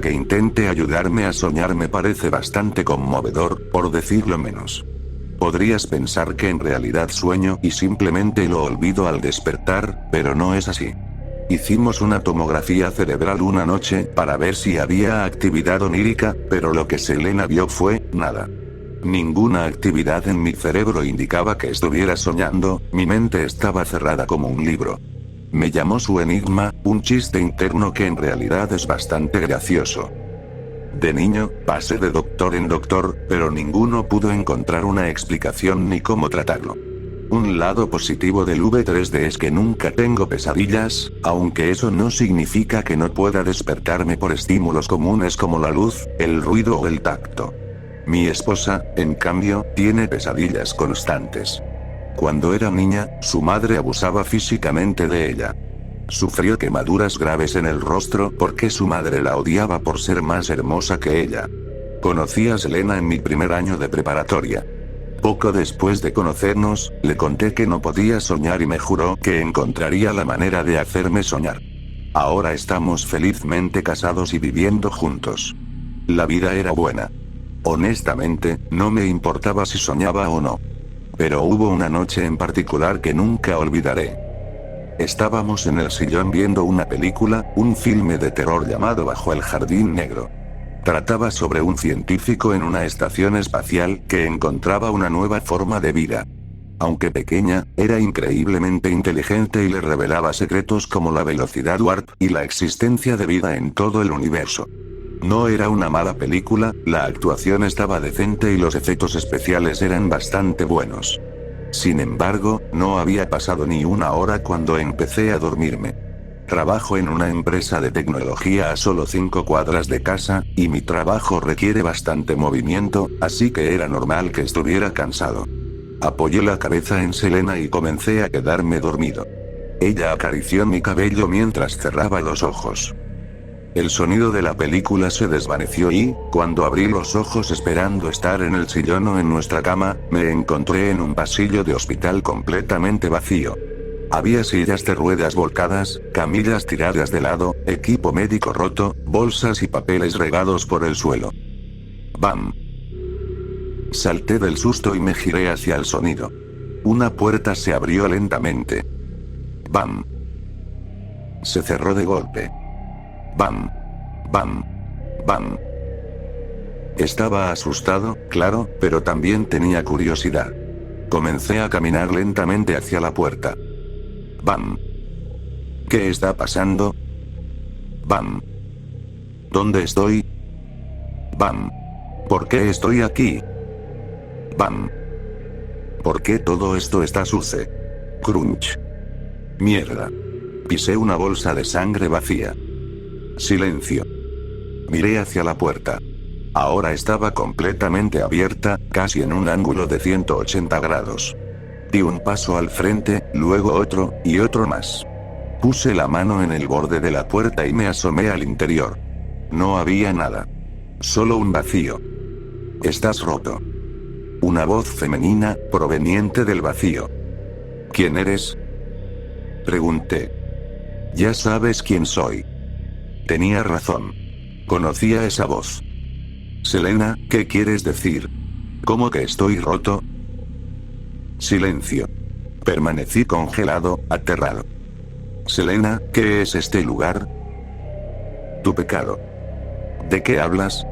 Que intente ayudarme a soñar me parece bastante conmovedor, por decirlo menos. Podrías pensar que en realidad sueño y simplemente lo olvido al despertar, pero no es así. Hicimos una tomografía cerebral una noche para ver si había actividad onírica, pero lo que Selena vio fue nada. Ninguna actividad en mi cerebro indicaba que estuviera soñando, mi mente estaba cerrada como un libro. Me llamó su enigma, un chiste interno que en realidad es bastante gracioso. De niño, pasé de doctor en doctor, pero ninguno pudo encontrar una explicación ni cómo tratarlo. Un lado positivo del V3D es que nunca tengo pesadillas, aunque eso no significa que no pueda despertarme por estímulos comunes como la luz, el ruido o el tacto. Mi esposa, en cambio, tiene pesadillas constantes. Cuando era niña, su madre abusaba físicamente de ella. Sufrió quemaduras graves en el rostro porque su madre la odiaba por ser más hermosa que ella. Conocí a Selena en mi primer año de preparatoria. Poco después de conocernos, le conté que no podía soñar y me juró que encontraría la manera de hacerme soñar. Ahora estamos felizmente casados y viviendo juntos. La vida era buena. Honestamente, no me importaba si soñaba o no. Pero hubo una noche en particular que nunca olvidaré. Estábamos en el sillón viendo una película, un filme de terror llamado Bajo el Jardín Negro. Trataba sobre un científico en una estación espacial que encontraba una nueva forma de vida. Aunque pequeña, era increíblemente inteligente y le revelaba secretos como la velocidad warp y la existencia de vida en todo el universo. No era una mala película, la actuación estaba decente y los efectos especiales eran bastante buenos. Sin embargo, no había pasado ni una hora cuando empecé a dormirme. Trabajo en una empresa de tecnología a solo 5 cuadras de casa, y mi trabajo requiere bastante movimiento, así que era normal que estuviera cansado. Apoyé la cabeza en Selena y comencé a quedarme dormido. Ella acarició mi cabello mientras cerraba los ojos. El sonido de la película se desvaneció y, cuando abrí los ojos esperando estar en el sillón o en nuestra cama, me encontré en un pasillo de hospital completamente vacío. Había sillas de ruedas volcadas, camillas tiradas de lado, equipo médico roto, bolsas y papeles regados por el suelo. ¡Bam! Salté del susto y me giré hacia el sonido. Una puerta se abrió lentamente. ¡Bam! Se cerró de golpe. ¡Bam! ¡Bam! ¡Bam! Estaba asustado, claro, pero también tenía curiosidad. Comencé a caminar lentamente hacia la puerta. ¡Bam! ¿Qué está pasando? ¡Bam! ¿Dónde estoy? ¡Bam! ¿Por qué estoy aquí? ¡Bam! ¿Por qué todo esto está suce? Crunch. Mierda. Pisé una bolsa de sangre vacía. Silencio. Miré hacia la puerta. Ahora estaba completamente abierta, casi en un ángulo de 180 grados. Di un paso al frente, luego otro, y otro más. Puse la mano en el borde de la puerta y me asomé al interior. No había nada. Solo un vacío. Estás roto. Una voz femenina, proveniente del vacío. ¿Quién eres? Pregunté. Ya sabes quién soy. Tenía razón. Conocía esa voz. Selena, ¿qué quieres decir? ¿Cómo que estoy roto? Silencio. Permanecí congelado, aterrado. Selena, ¿qué es este lugar? Tu pecado. ¿De qué hablas?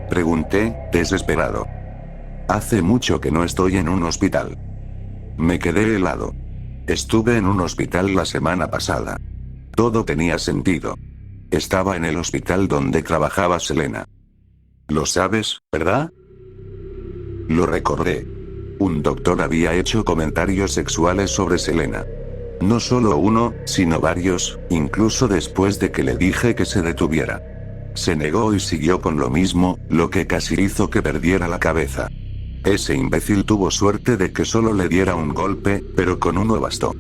Pregunté, desesperado. Hace mucho que no estoy en un hospital. Me quedé helado. Estuve en un hospital la semana pasada. Todo tenía sentido. Estaba en el hospital donde trabajaba Selena. Lo sabes, ¿verdad? Lo recordé. Un doctor había hecho comentarios sexuales sobre Selena. No solo uno, sino varios, incluso después de que le dije que se detuviera. Se negó y siguió con lo mismo, lo que casi hizo que perdiera la cabeza. Ese imbécil tuvo suerte de que solo le diera un golpe, pero con uno bastó.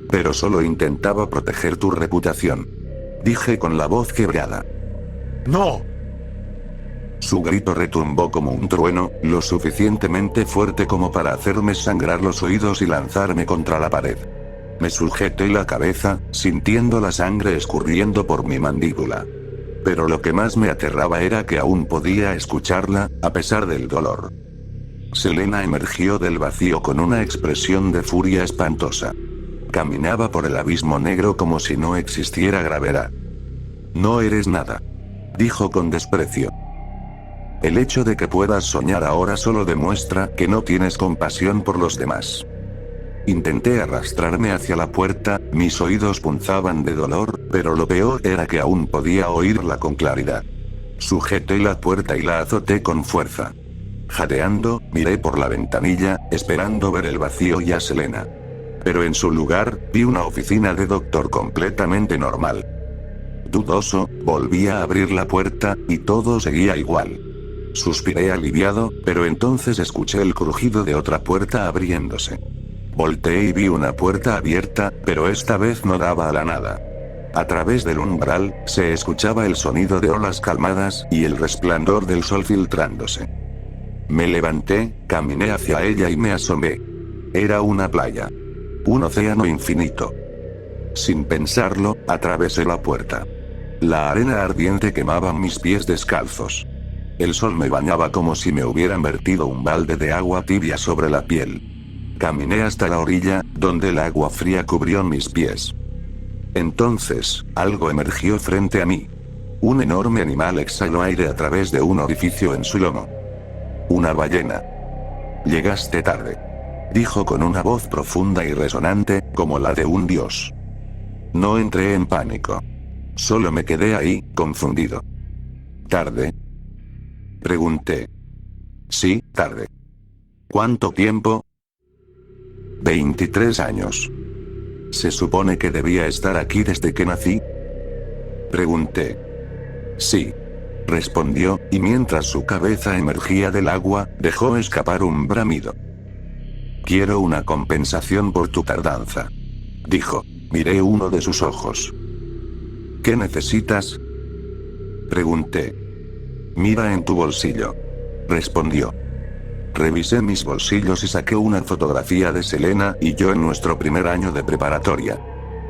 Pero solo intentaba proteger tu reputación. Dije con la voz quebrada. ¡No! Su grito retumbó como un trueno, lo suficientemente fuerte como para hacerme sangrar los oídos y lanzarme contra la pared. Me sujeté la cabeza, sintiendo la sangre escurriendo por mi mandíbula. Pero lo que más me aterraba era que aún podía escucharla, a pesar del dolor. Selena emergió del vacío con una expresión de furia espantosa. Caminaba por el abismo negro como si no existiera gravedad. No eres nada, dijo con desprecio. El hecho de que puedas soñar ahora solo demuestra que no tienes compasión por los demás. Intenté arrastrarme hacia la puerta, mis oídos punzaban de dolor, pero lo peor era que aún podía oírla con claridad. Sujeté la puerta y la azoté con fuerza. Jadeando, miré por la ventanilla, esperando ver el vacío y a Selena. Pero en su lugar, vi una oficina de doctor completamente normal. Dudoso, volví a abrir la puerta, y todo seguía igual. Suspiré aliviado, pero entonces escuché el crujido de otra puerta abriéndose. Volteé y vi una puerta abierta, pero esta vez no daba a la nada. A través del umbral, se escuchaba el sonido de olas calmadas y el resplandor del sol filtrándose. Me levanté, caminé hacia ella y me asomé. Era una playa. Un océano infinito. Sin pensarlo, atravesé la puerta. La arena ardiente quemaba mis pies descalzos. El sol me bañaba como si me hubieran vertido un balde de agua tibia sobre la piel. Caminé hasta la orilla, donde el agua fría cubrió mis pies. Entonces, algo emergió frente a mí. Un enorme animal exhaló aire a través de un orificio en su lomo. Una ballena. Llegaste tarde, dijo con una voz profunda y resonante, como la de un dios. No entré en pánico. Solo me quedé ahí, confundido. ¿Tarde? Pregunté. Sí, tarde. ¿Cuánto tiempo? 23 años. ¿Se supone que debía estar aquí desde que nací? Pregunté. Sí. Respondió, y mientras su cabeza emergía del agua, dejó escapar un bramido. Quiero una compensación por tu tardanza, dijo. Miré uno de sus ojos. ¿Qué necesitas? Pregunté. Mira en tu bolsillo, respondió. Revisé mis bolsillos y saqué una fotografía de Selena y yo en nuestro primer año de preparatoria.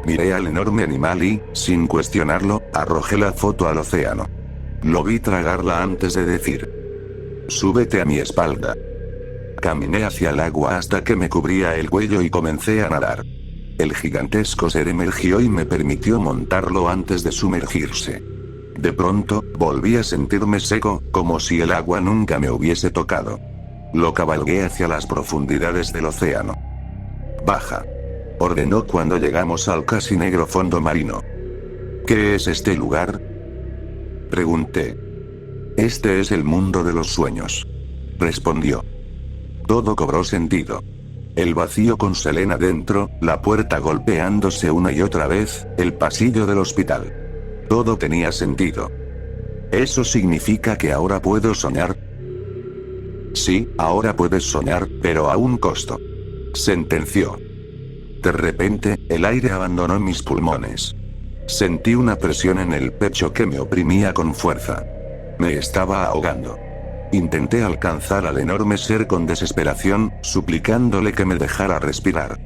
Miré al enorme animal y, sin cuestionarlo, arrojé la foto al océano. Lo vi tragarla antes de decir: súbete a mi espalda. Caminé hacia el agua hasta que me cubría el cuello y comencé a nadar. El gigantesco ser emergió y me permitió montarlo antes de sumergirse. De pronto, volví a sentirme seco, como si el agua nunca me hubiese tocado. Lo cabalgué hacia las profundidades del océano. Baja, ordenó cuando llegamos al casi negro fondo marino. ¿Qué es este lugar? Pregunté. Este es el mundo de los sueños, respondió. Todo cobró sentido. El vacío con Selena dentro, la puerta golpeándose una y otra vez, el pasillo del hospital. Todo tenía sentido. ¿Eso significa que ahora puedo soñar? Sí, ahora puedes soñar, pero a un costo, sentenció. De repente, el aire abandonó mis pulmones. Sentí una presión en el pecho que me oprimía con fuerza. Me estaba ahogando. Intenté alcanzar al enorme ser con desesperación, suplicándole que me dejara respirar.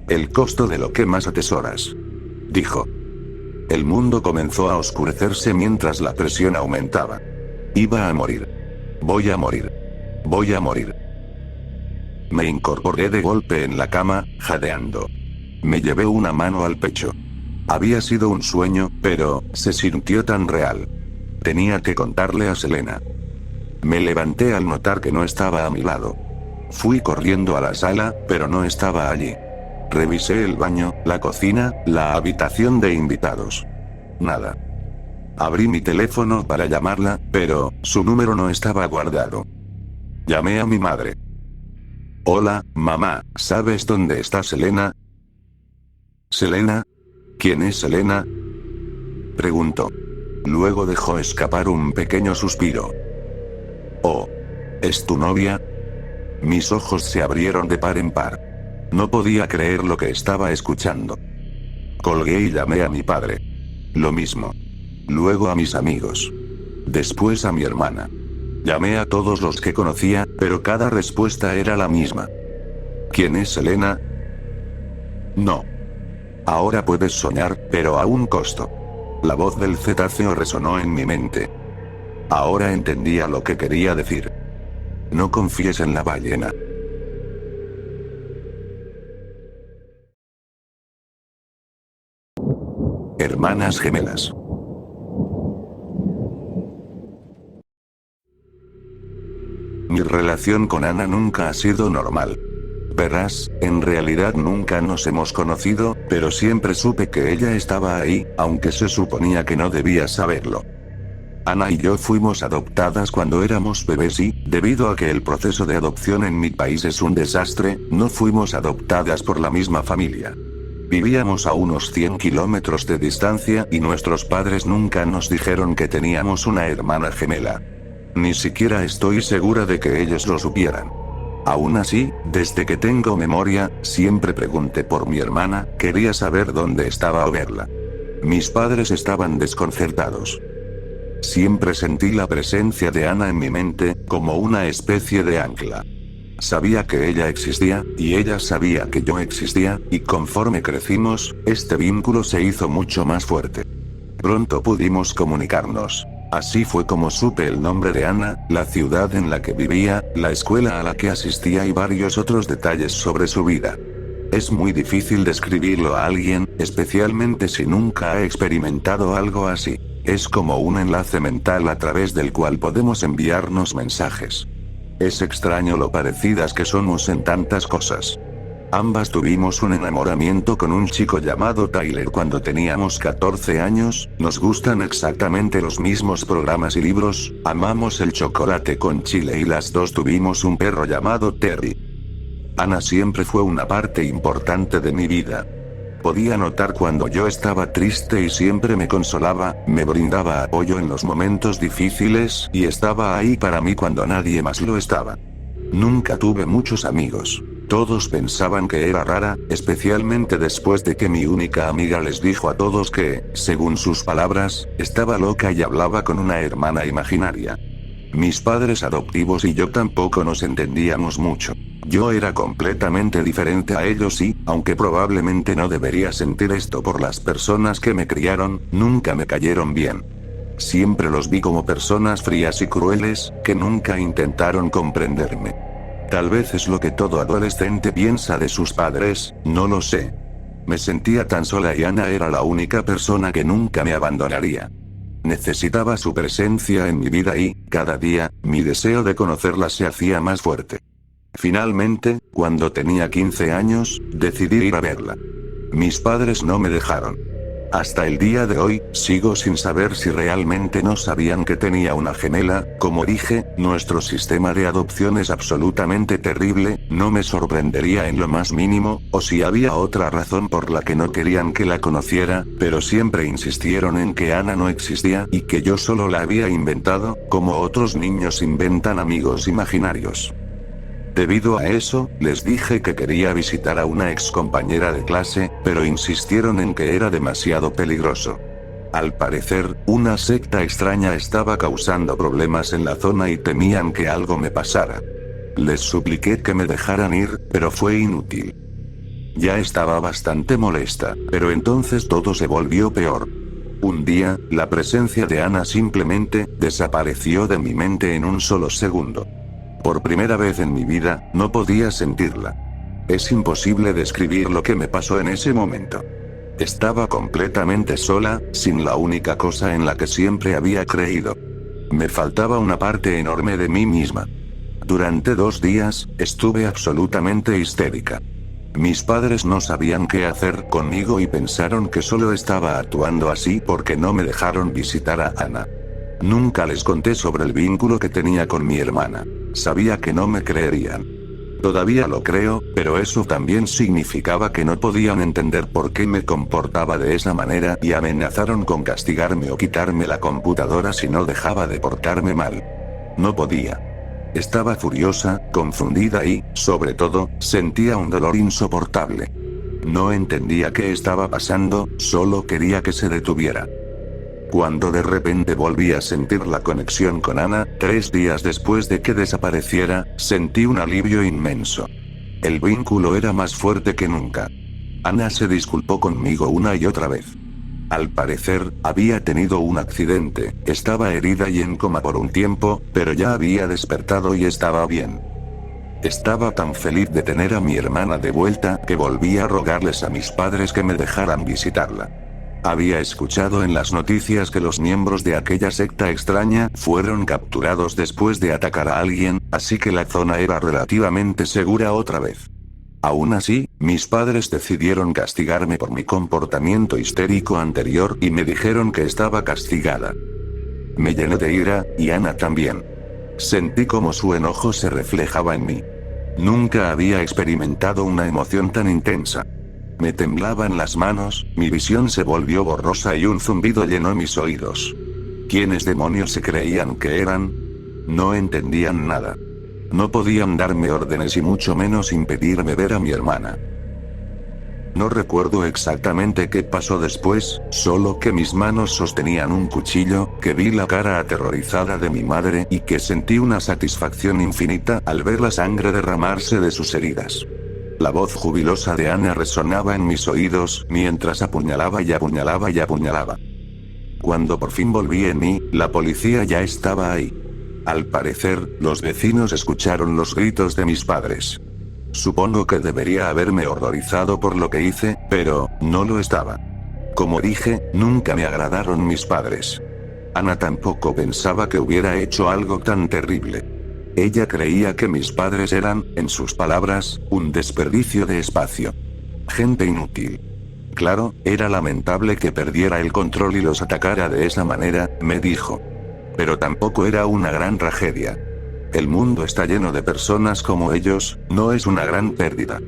El costo de lo que más atesoras, dijo. El mundo comenzó a oscurecerse mientras la presión aumentaba. Iba a morir. Voy a morir. Voy a morir. Me incorporé de golpe en la cama, jadeando. Me llevé una mano al pecho. Había sido un sueño, pero se sintió tan real. Tenía que contarle a Selena. Me levanté al notar que no estaba a mi lado. Fui corriendo a la sala, pero no estaba allí. Revisé el baño, la cocina, la habitación de invitados. Nada. Abrí mi teléfono para llamarla, pero su número no estaba guardado. Llamé a mi madre. Hola, mamá, ¿sabes dónde está Selena? ¿Selena? ¿Quién es Selena? Preguntó. Luego dejó escapar un pequeño suspiro. Oh. ¿Es tu novia? Mis ojos se abrieron de par en par. No podía creer lo que estaba escuchando. Colgué y llamé a mi padre. Lo mismo. Luego a mis amigos. Después a mi hermana. Llamé a todos los que conocía, pero cada respuesta era la misma. ¿Quién es Elena? No. Ahora puedes soñar, pero a un costo. La voz del cetáceo resonó en mi mente. Ahora entendía lo que quería decir. No confíes en la ballena. Hermanas gemelas. Mi relación con Ana nunca ha sido normal. Verás, en realidad nunca nos hemos conocido, pero siempre supe que ella estaba ahí, aunque se suponía que no debía saberlo. Ana y yo fuimos adoptadas cuando éramos bebés y, debido a que el proceso de adopción en mi país es un desastre, no fuimos adoptadas por la misma familia. Vivíamos a unos 100 kilómetros de distancia y nuestros padres nunca nos dijeron que teníamos una hermana gemela. Ni siquiera estoy segura de que ellos lo supieran. Aún así, desde que tengo memoria, siempre pregunté por mi hermana, quería saber dónde estaba o verla. Mis padres estaban desconcertados. Siempre sentí la presencia de Ana en mi mente, como una especie de ancla. Sabía que ella existía, y ella sabía que yo existía, y conforme crecimos, este vínculo se hizo mucho más fuerte. Pronto pudimos comunicarnos. Así fue como supe el nombre de Ana, la ciudad en la que vivía, la escuela a la que asistía y varios otros detalles sobre su vida. Es muy difícil describirlo a alguien, especialmente si nunca ha experimentado algo así. Es como un enlace mental a través del cual podemos enviarnos mensajes. Es extraño lo parecidas que somos en tantas cosas. Ambas tuvimos un enamoramiento con un chico llamado Tyler cuando teníamos 14 años, nos gustan exactamente los mismos programas y libros, amamos el chocolate con chile y las dos tuvimos un perro llamado Terry. Ana siempre fue una parte importante de mi vida. Podía notar cuando yo estaba triste y siempre me consolaba, me brindaba apoyo en los momentos difíciles y estaba ahí para mí cuando nadie más lo estaba. Nunca tuve muchos amigos. Todos pensaban que era rara, especialmente después de que mi única amiga les dijo a todos que, según sus palabras, estaba loca y hablaba con una hermana imaginaria. Mis padres adoptivos y yo tampoco nos entendíamos mucho. Yo era completamente diferente a ellos y, aunque probablemente no debería sentir esto por las personas que me criaron, nunca me cayeron bien. Siempre los vi como personas frías y crueles, que nunca intentaron comprenderme. Tal vez es lo que todo adolescente piensa de sus padres, no lo sé. Me sentía tan sola y Ana era la única persona que nunca me abandonaría. Necesitaba su presencia en mi vida y, cada día, mi deseo de conocerla se hacía más fuerte. Finalmente, cuando tenía 15 años, decidí ir a verla. Mis padres no me dejaron. Hasta el día de hoy, sigo sin saber si realmente no sabían que tenía una gemela. Como dije, nuestro sistema de adopción es absolutamente terrible, no me sorprendería en lo más mínimo, o si había otra razón por la que no querían que la conociera, pero siempre insistieron en que Ana no existía y que yo solo la había inventado, como otros niños inventan amigos imaginarios. Debido a eso, les dije que quería visitar a una ex compañera de clase, pero insistieron en que era demasiado peligroso. Al parecer, una secta extraña estaba causando problemas en la zona y temían que algo me pasara. Les supliqué que me dejaran ir, pero fue inútil. Ya estaba bastante molesta, pero entonces todo se volvió peor. Un día, la presencia de Ana simplemente desapareció de mi mente en un solo segundo. Por primera vez en mi vida, no podía sentirla. Es imposible describir lo que me pasó en ese momento. Estaba completamente sola, sin la única cosa en la que siempre había creído. Me faltaba una parte enorme de mí misma. Durante 2 días, estuve absolutamente histérica. Mis padres no sabían qué hacer conmigo y pensaron que solo estaba actuando así porque no me dejaron visitar a Ana. Nunca les conté sobre el vínculo que tenía con mi hermana. Sabía que no me creerían. Todavía lo creo, pero eso también significaba que no podían entender por qué me comportaba de esa manera y amenazaron con castigarme o quitarme la computadora si no dejaba de portarme mal. No podía. Estaba furiosa, confundida y, sobre todo, sentía un dolor insoportable. No entendía qué estaba pasando, solo quería que se detuviera. Cuando de repente volví a sentir la conexión con Ana, 3 días después de que desapareciera, sentí un alivio inmenso. El vínculo era más fuerte que nunca. Ana se disculpó conmigo una y otra vez. Al parecer, había tenido un accidente, estaba herida y en coma por un tiempo, pero ya había despertado y estaba bien. Estaba tan feliz de tener a mi hermana de vuelta que volví a rogarles a mis padres que me dejaran visitarla. Había escuchado en las noticias que los miembros de aquella secta extraña fueron capturados después de atacar a alguien, así que la zona era relativamente segura otra vez. Aún así, mis padres decidieron castigarme por mi comportamiento histérico anterior y me dijeron que estaba castigada. Me llené de ira, y Ana también. Sentí como su enojo se reflejaba en mí. Nunca había experimentado una emoción tan intensa. Me temblaban las manos, mi visión se volvió borrosa y un zumbido llenó mis oídos. ¿Quiénes demonios se creían que eran? No entendían nada. No podían darme órdenes y mucho menos impedirme ver a mi hermana. No recuerdo exactamente qué pasó después, solo que mis manos sostenían un cuchillo, que vi la cara aterrorizada de mi madre y que sentí una satisfacción infinita al ver la sangre derramarse de sus heridas. La voz jubilosa de Ana resonaba en mis oídos, mientras apuñalaba y apuñalaba y apuñalaba. Cuando por fin volví en mí, la policía ya estaba ahí. Al parecer, los vecinos escucharon los gritos de mis padres. Supongo que debería haberme horrorizado por lo que hice, pero, no lo estaba. Como dije, nunca me agradaron mis padres. Ana tampoco pensaba que hubiera hecho algo tan terrible. Ella creía que mis padres eran, en sus palabras, un desperdicio de espacio. Gente inútil. Claro, era lamentable que perdiera el control y los atacara de esa manera, me dijo. Pero tampoco era una gran tragedia. El mundo está lleno de personas como ellos, no es una gran pérdida.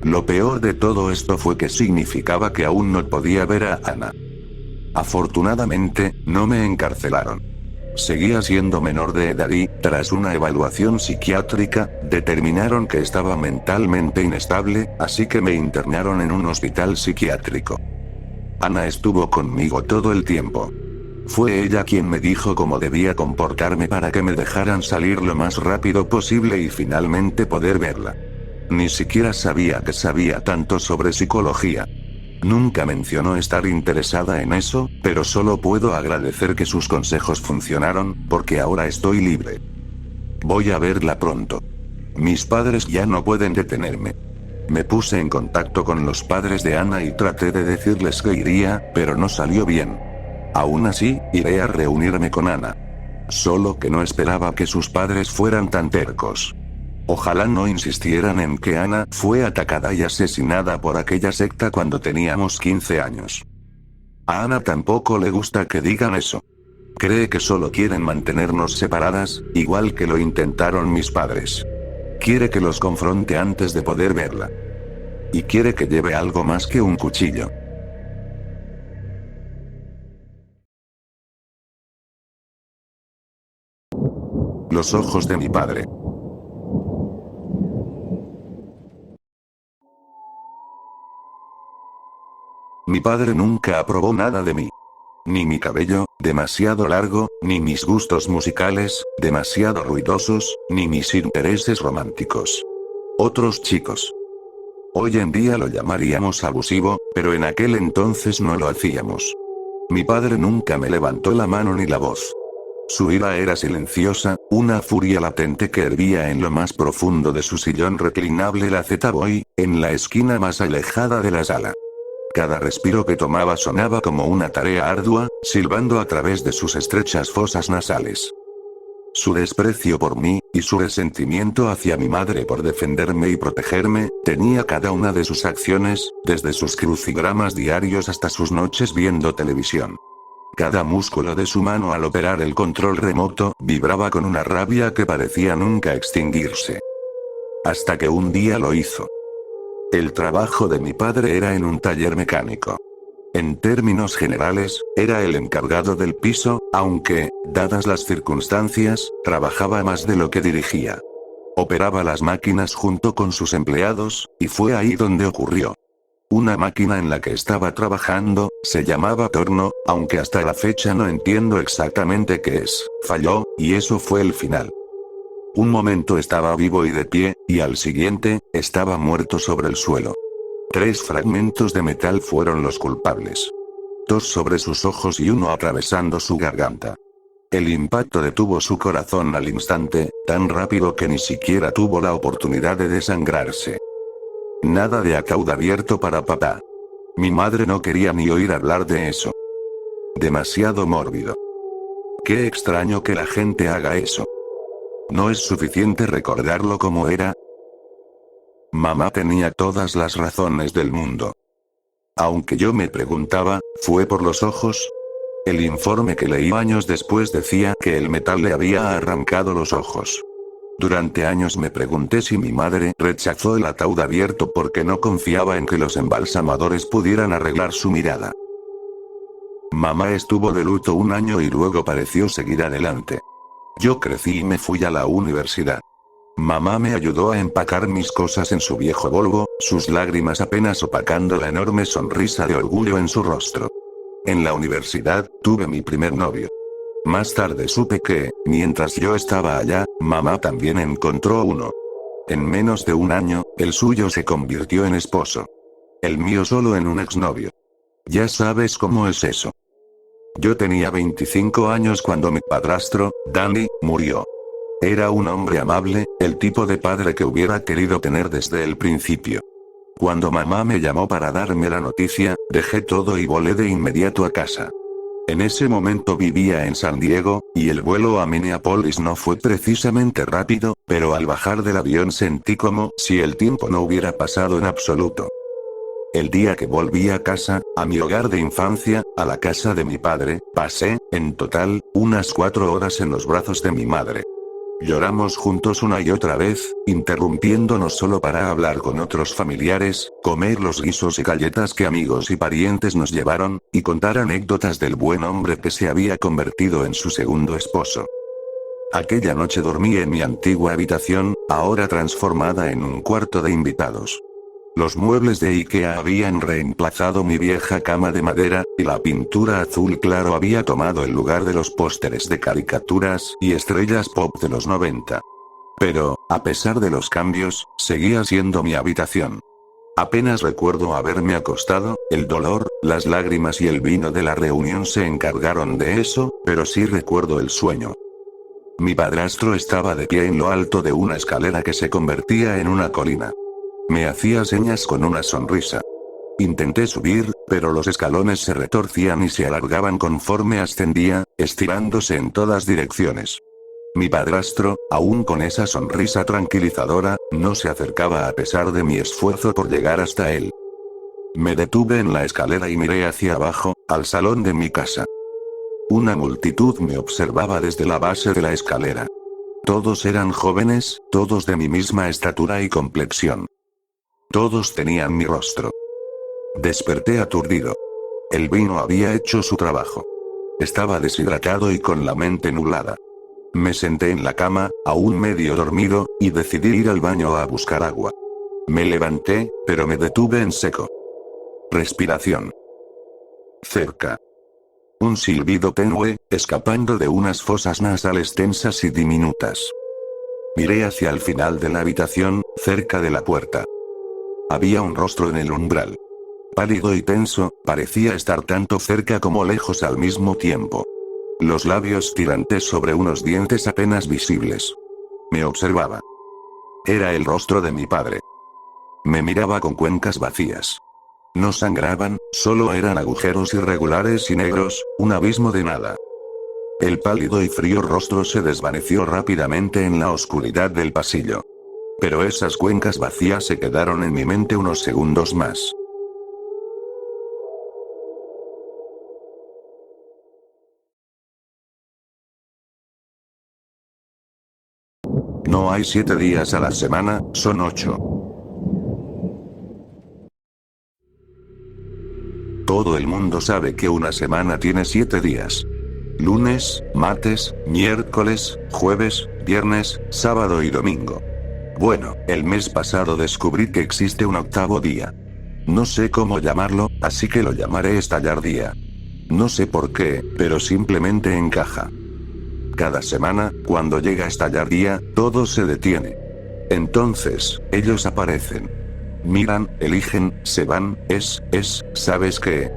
Lo peor de todo esto fue que significaba que aún no podía ver a Ana. Afortunadamente, no me encarcelaron. Seguía siendo menor de edad y, tras una evaluación psiquiátrica, determinaron que estaba mentalmente inestable, así que me internaron en un hospital psiquiátrico. Ana estuvo conmigo todo el tiempo. Fue ella quien me dijo cómo debía comportarme para que me dejaran salir lo más rápido posible y finalmente poder verla. Ni siquiera sabía que sabía tanto sobre psicología. Nunca mencionó estar interesada en eso, pero solo puedo agradecer que sus consejos funcionaron, porque ahora estoy libre. Voy a verla pronto. Mis padres ya no pueden detenerme. Me puse en contacto con los padres de Ana y traté de decirles que iría, pero no salió bien. Aún así, iré a reunirme con Ana. Solo que no esperaba que sus padres fueran tan tercos. Ojalá no insistieran en que Ana fue atacada y asesinada por aquella secta cuando teníamos 15 años. A Ana tampoco le gusta que digan eso. Cree que solo quieren mantenernos separadas, igual que lo intentaron mis padres. Quiere que los confronte antes de poder verla. Y quiere que lleve algo más que un cuchillo. Los ojos de mi padre. Mi padre nunca aprobó nada de mí. Ni mi cabello, demasiado largo, ni mis gustos musicales, demasiado ruidosos, ni mis intereses románticos. Otros chicos. Hoy en día lo llamaríamos abusivo, pero en aquel entonces no lo hacíamos. Mi padre nunca me levantó la mano ni la voz. Su ira era silenciosa, una furia latente que hervía en lo más profundo de su sillón reclinable la Z-Boy, en la esquina más alejada de la sala. Cada respiro que tomaba sonaba como una tarea ardua, silbando a través de sus estrechas fosas nasales. Su desprecio por mí, y su resentimiento hacia mi madre por defenderme y protegerme, tenía cada una de sus acciones, desde sus crucigramas diarios hasta sus noches viendo televisión. Cada músculo de su mano al operar el control remoto vibraba con una rabia que parecía nunca extinguirse. Hasta que un día lo hizo. El trabajo de mi padre era en un taller mecánico. En términos generales, era el encargado del piso, aunque, dadas las circunstancias, trabajaba más de lo que dirigía. Operaba las máquinas junto con sus empleados, y fue ahí donde ocurrió. Una máquina en la que estaba trabajando, se llamaba torno, aunque hasta la fecha no entiendo exactamente qué es, falló, y eso fue el final. Un momento estaba vivo y de pie, y al siguiente, estaba muerto sobre el suelo. 3 fragmentos de metal fueron los culpables. 2 sobre sus ojos y 1 atravesando su garganta. El impacto detuvo su corazón al instante, tan rápido que ni siquiera tuvo la oportunidad de desangrarse. Nada de ataúd abierto para papá. Mi madre no quería ni oír hablar de eso. Demasiado mórbido. Qué extraño que la gente haga eso. ¿No es suficiente recordarlo como era? Mamá tenía todas las razones del mundo. Aunque yo me preguntaba, ¿fue por los ojos? El informe que leí años después decía que el metal le había arrancado los ojos. Durante años me pregunté si mi madre rechazó el ataúd abierto porque no confiaba en que los embalsamadores pudieran arreglar su mirada. Mamá estuvo de luto un año y luego pareció seguir adelante. Yo crecí y me fui a la universidad. Mamá me ayudó a empacar mis cosas en su viejo Volvo, sus lágrimas apenas opacando la enorme sonrisa de orgullo en su rostro. En la universidad, tuve mi primer novio. Más tarde supe que, mientras yo estaba allá, mamá también encontró uno. En menos de un año, el suyo se convirtió en esposo. El mío solo en un exnovio. Ya sabes cómo es eso. Yo tenía 25 años cuando mi padrastro, Danny, murió. Era un hombre amable, el tipo de padre que hubiera querido tener desde el principio. Cuando mamá me llamó para darme la noticia, dejé todo y volé de inmediato a casa. En ese momento vivía en San Diego, y el vuelo a Minneapolis no fue precisamente rápido, pero al bajar del avión sentí como si el tiempo no hubiera pasado en absoluto. El día que volví a casa, a mi hogar de infancia, a la casa de mi padre, pasé, en total, unas 4 horas en los brazos de mi madre. Lloramos juntos una y otra vez, interrumpiéndonos solo para hablar con otros familiares, comer los guisos y galletas que amigos y parientes nos llevaron, y contar anécdotas del buen hombre que se había convertido en su segundo esposo. Aquella noche dormí en mi antigua habitación, ahora transformada en un cuarto de invitados. Los muebles de IKEA habían reemplazado mi vieja cama de madera, y la pintura azul claro había tomado el lugar de los pósteres de caricaturas y estrellas pop de los 90. Pero, a pesar de los cambios, seguía siendo mi habitación. Apenas recuerdo haberme acostado, el dolor, las lágrimas y el vino de la reunión se encargaron de eso, pero sí recuerdo el sueño. Mi padrastro estaba de pie en lo alto de una escalera que se convertía en una colina. Me hacía señas con una sonrisa. Intenté subir, pero los escalones se retorcían y se alargaban conforme ascendía, estirándose en todas direcciones. Mi padrastro, aún con esa sonrisa tranquilizadora, no se acercaba a pesar de mi esfuerzo por llegar hasta él. Me detuve en la escalera y miré hacia abajo, al salón de mi casa. Una multitud me observaba desde la base de la escalera. Todos eran jóvenes, todos de mi misma estatura y complexión. Todos tenían mi rostro. Desperté aturdido. El vino había hecho su trabajo. Estaba deshidratado y con la mente nublada. Me senté en la cama, aún medio dormido, y decidí ir al baño a buscar agua. Me levanté, pero me detuve en seco. Respiración. Cerca. Un silbido tenue, escapando de unas fosas nasales tensas y diminutas. Miré hacia el final de la habitación, cerca de la puerta. Había un rostro en el umbral. Pálido y tenso, parecía estar tanto cerca como lejos al mismo tiempo. Los labios tirantes sobre unos dientes apenas visibles. Me observaba. Era el rostro de mi padre. Me miraba con cuencas vacías. No sangraban, solo eran agujeros irregulares y negros, un abismo de nada. El pálido y frío rostro se desvaneció rápidamente en la oscuridad del pasillo. Pero esas cuencas vacías se quedaron en mi mente unos segundos más. No hay 7 días a la semana, son 8. Todo el mundo sabe que una semana tiene 7 días. Lunes, martes, miércoles, jueves, viernes, sábado y domingo. Bueno, el mes pasado descubrí que existe un octavo día. No sé cómo llamarlo, así que lo llamaré estallar día. No sé por qué, pero simplemente encaja. Cada semana, cuando llega a estallar día, todo se detiene. Entonces, ellos aparecen. Miran, eligen, se van, ¿sabes qué?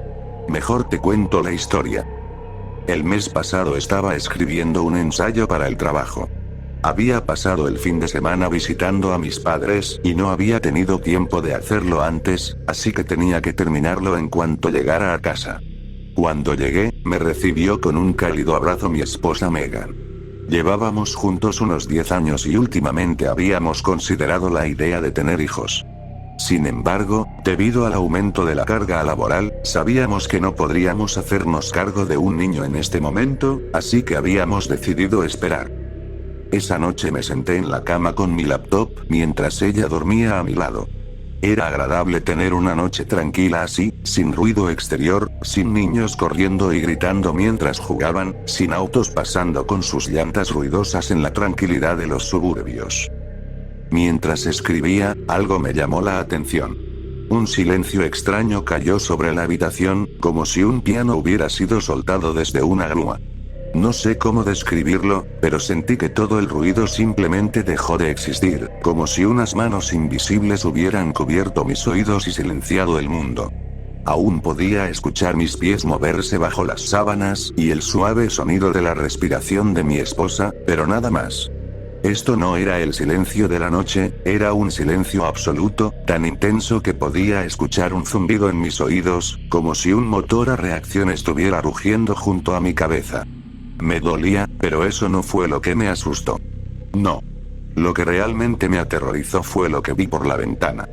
Mejor te cuento la historia. El mes pasado estaba escribiendo un ensayo para el trabajo. Había pasado el fin de semana visitando a mis padres y no había tenido tiempo de hacerlo antes, así que tenía que terminarlo en cuanto llegara a casa. Cuando llegué, me recibió con un cálido abrazo mi esposa Megan. Llevábamos juntos unos 10 años y últimamente habíamos considerado la idea de tener hijos. Sin embargo, debido al aumento de la carga laboral, sabíamos que no podríamos hacernos cargo de un niño en este momento, así que habíamos decidido esperar. Esa noche me senté en la cama con mi laptop mientras ella dormía a mi lado. Era agradable tener una noche tranquila así, sin ruido exterior, sin niños corriendo y gritando mientras jugaban, sin autos pasando con sus llantas ruidosas en la tranquilidad de los suburbios. Mientras escribía, algo me llamó la atención. Un silencio extraño cayó sobre la habitación, como si un piano hubiera sido soltado desde una grúa. No sé cómo describirlo, pero sentí que todo el ruido simplemente dejó de existir, como si unas manos invisibles hubieran cubierto mis oídos y silenciado el mundo. Aún podía escuchar mis pies moverse bajo las sábanas y el suave sonido de la respiración de mi esposa, pero nada más. Esto no era el silencio de la noche, era un silencio absoluto, tan intenso que podía escuchar un zumbido en mis oídos, como si un motor a reacción estuviera rugiendo junto a mi cabeza. Me dolía, pero eso no fue lo que me asustó. No. Lo que realmente me aterrorizó fue lo que vi por la ventana.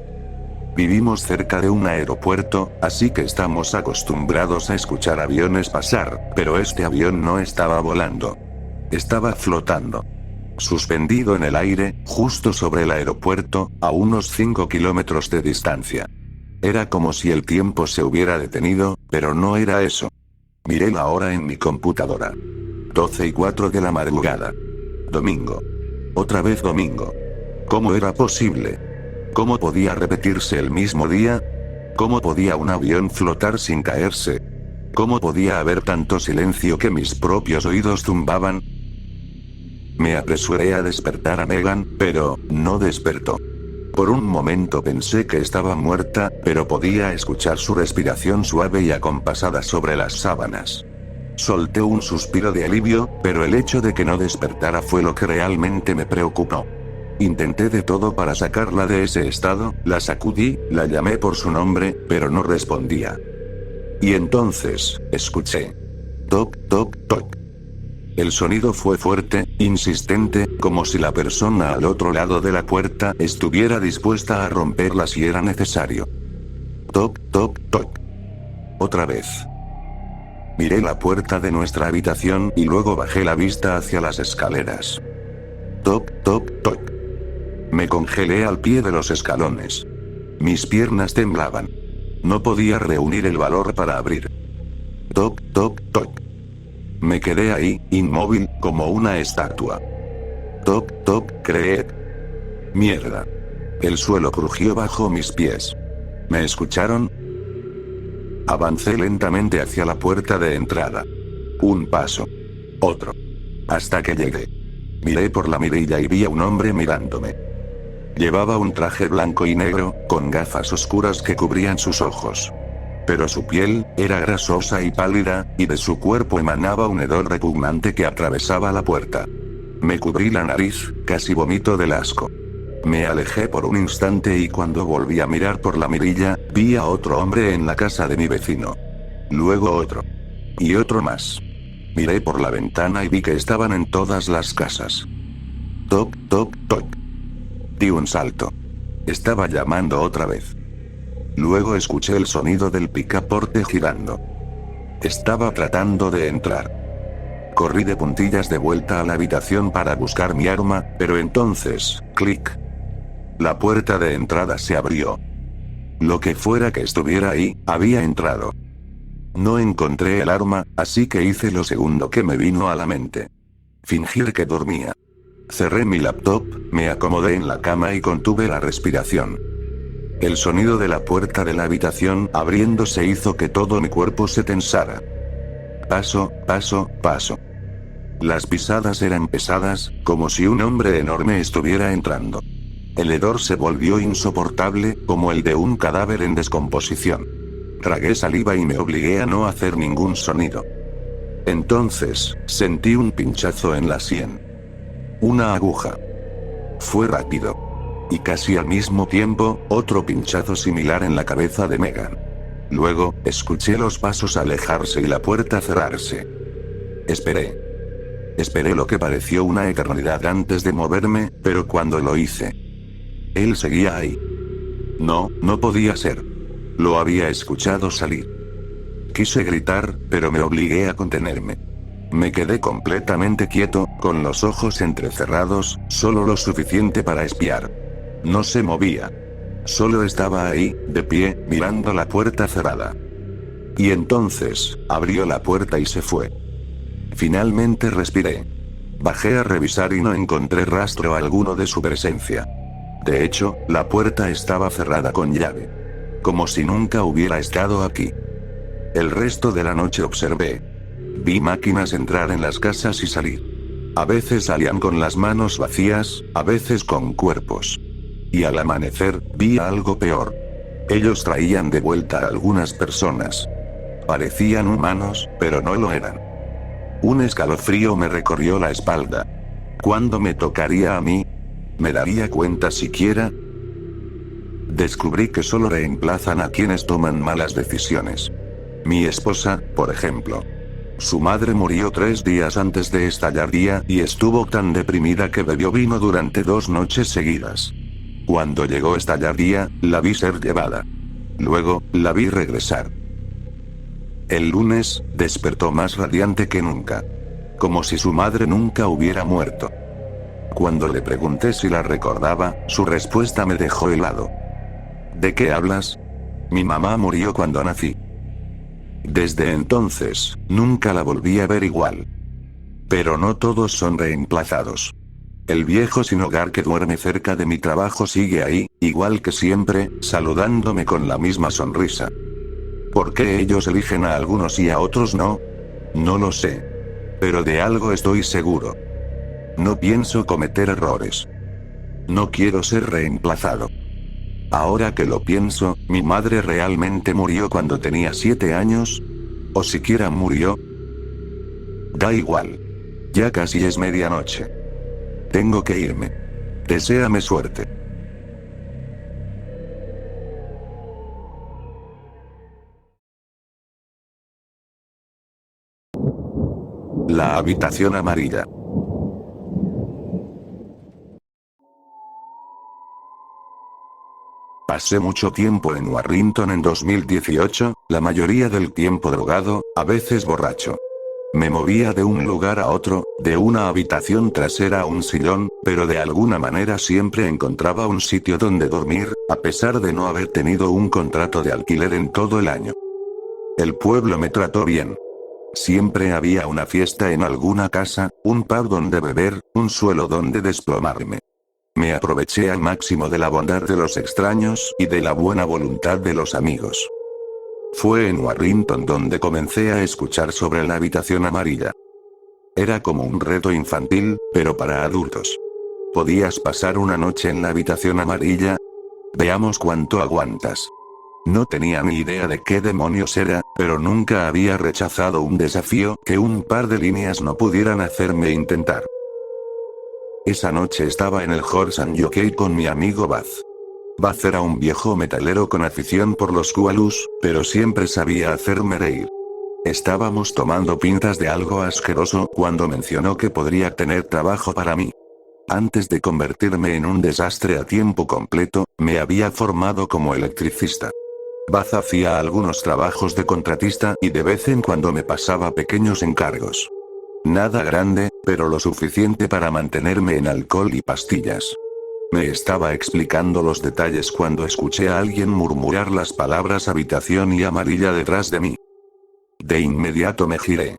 Vivimos cerca de un aeropuerto, así que estamos acostumbrados a escuchar aviones pasar, pero este avión no estaba volando. Estaba flotando. Suspendido en el aire, justo sobre el aeropuerto, a unos 5 kilómetros de distancia. Era como si el tiempo se hubiera detenido, pero no era eso. Miré la hora en mi computadora. 12:04 de la madrugada. Domingo. Otra vez domingo. ¿Cómo era posible? ¿Cómo podía repetirse el mismo día? ¿Cómo podía un avión flotar sin caerse? ¿Cómo podía haber tanto silencio que mis propios oídos zumbaban? Me apresuré a despertar a Megan, pero no despertó. Por un momento pensé que estaba muerta, pero podía escuchar su respiración suave y acompasada sobre las sábanas. Solté un suspiro de alivio, pero el hecho de que no despertara fue lo que realmente me preocupó. Intenté de todo para sacarla de ese estado, la sacudí, la llamé por su nombre, pero no respondía. Y entonces, escuché. Toc, toc, toc. El sonido fue fuerte, insistente, como si la persona al otro lado de la puerta estuviera dispuesta a romperla si era necesario. Toc, toc, toc. Otra vez. Miré la puerta de nuestra habitación y luego bajé la vista hacia las escaleras. Toc, toc, toc. Me congelé al pie de los escalones. Mis piernas temblaban. No podía reunir el valor para abrir. Toc, toc, toc. Me quedé ahí, inmóvil, como una estatua. Toc, toc, creed. Mierda. El suelo crujió bajo mis pies. ¿Me escucharon? Avancé lentamente hacia la puerta de entrada. Un paso. Otro. Hasta que llegué. Miré por la mirilla y vi a un hombre mirándome. Llevaba un traje blanco y negro, con gafas oscuras que cubrían sus ojos. Pero su piel era grasosa y pálida, y de su cuerpo emanaba un hedor repugnante que atravesaba la puerta. Me cubrí la nariz, casi vomito del asco. Me alejé por un instante y cuando volví a mirar por la mirilla, vi a otro hombre en la casa de mi vecino. Luego otro. Y otro más. Miré por la ventana y vi que estaban en todas las casas. Toc, toc, toc. Di un salto. Estaba llamando otra vez. Luego escuché el sonido del picaporte girando. Estaba tratando de entrar. Corrí de puntillas de vuelta a la habitación para buscar mi arma, pero entonces, clic. La puerta de entrada se abrió. Lo que fuera que estuviera ahí, había entrado. No encontré el arma, así que hice lo segundo que me vino a la mente. Fingir que dormía. Cerré mi laptop, me acomodé en la cama y contuve la respiración. El sonido de la puerta de la habitación abriéndose hizo que todo mi cuerpo se tensara. Paso, paso, paso. Las pisadas eran pesadas, como si un hombre enorme estuviera entrando. El hedor se volvió insoportable, como el de un cadáver en descomposición. Tragué saliva y me obligué a no hacer ningún sonido. Entonces, sentí un pinchazo en la sien. Una aguja. Fue rápido. Y casi al mismo tiempo, otro pinchazo similar en la cabeza de Megan. Luego, escuché los pasos alejarse y la puerta cerrarse. Esperé. Esperé lo que pareció una eternidad antes de moverme, pero cuando lo hice, él seguía ahí. No, no podía ser. Lo había escuchado salir. Quise gritar, pero me obligué a contenerme. Me quedé completamente quieto, con los ojos entrecerrados, solo lo suficiente para espiar. No se movía. Solo estaba ahí, de pie, mirando la puerta cerrada. Y entonces, abrió la puerta y se fue. Finalmente respiré. Bajé a revisar y no encontré rastro alguno de su presencia. De hecho, la puerta estaba cerrada con llave. Como si nunca hubiera estado aquí. El resto de la noche observé. Vi máquinas entrar en las casas y salir. A veces salían con las manos vacías, a veces con cuerpos. Y al amanecer, vi algo peor. Ellos traían de vuelta a algunas personas. Parecían humanos, pero no lo eran. Un escalofrío me recorrió la espalda. ¿Cuándo me tocaría a mí? ¿Me daría cuenta siquiera? Descubrí que solo reemplazan a quienes toman malas decisiones. Mi esposa, por ejemplo. Su madre murió 3 días antes de estallar día y estuvo tan deprimida que bebió vino durante 2 noches seguidas. Cuando llegó estallar día, la vi ser llevada. Luego, la vi regresar. El lunes, despertó más radiante que nunca. Como si su madre nunca hubiera muerto. Cuando le pregunté si la recordaba, su respuesta me dejó helado. ¿De qué hablas? Mi mamá murió cuando nací. Desde entonces, nunca la volví a ver igual. Pero no todos son reemplazados. El viejo sin hogar que duerme cerca de mi trabajo sigue ahí, igual que siempre, saludándome con la misma sonrisa. ¿Por qué ellos eligen a algunos y a otros no? No lo sé. Pero de algo estoy seguro. No pienso cometer errores. No quiero ser reemplazado. Ahora que lo pienso, ¿mi madre realmente murió cuando tenía 7 años? ¿O siquiera murió? Da igual. Ya casi es medianoche. Tengo que irme. Deséame suerte. La habitación amarilla. Pasé mucho tiempo en Warrington en 2018, la mayoría del tiempo drogado, a veces borracho. Me movía de un lugar a otro, de una habitación trasera a un sillón, pero de alguna manera siempre encontraba un sitio donde dormir, a pesar de no haber tenido un contrato de alquiler en todo el año. El pueblo me trató bien. Siempre había una fiesta en alguna casa, un pub donde beber, un suelo donde desplomarme. Me aproveché al máximo de la bondad de los extraños y de la buena voluntad de los amigos. Fue en Warrington donde comencé a escuchar sobre la habitación amarilla. Era como un reto infantil, pero para adultos. ¿Podías pasar una noche en la habitación amarilla? Veamos cuánto aguantas. No tenía ni idea de qué demonios era, pero nunca había rechazado un desafío que un par de líneas no pudieran hacerme intentar. Esa noche estaba en el Horse and Jockey con mi amigo Baz. Baz era un viejo metalero con afición por los koalas, pero siempre sabía hacerme reír. Estábamos tomando pintas de algo asqueroso cuando mencionó que podría tener trabajo para mí. Antes de convertirme en un desastre a tiempo completo, me había formado como electricista. Baz hacía algunos trabajos de contratista y de vez en cuando me pasaba pequeños encargos. Nada grande, pero lo suficiente para mantenerme en alcohol y pastillas. Me estaba explicando los detalles cuando escuché a alguien murmurar las palabras habitación y amarilla detrás de mí. De inmediato me giré.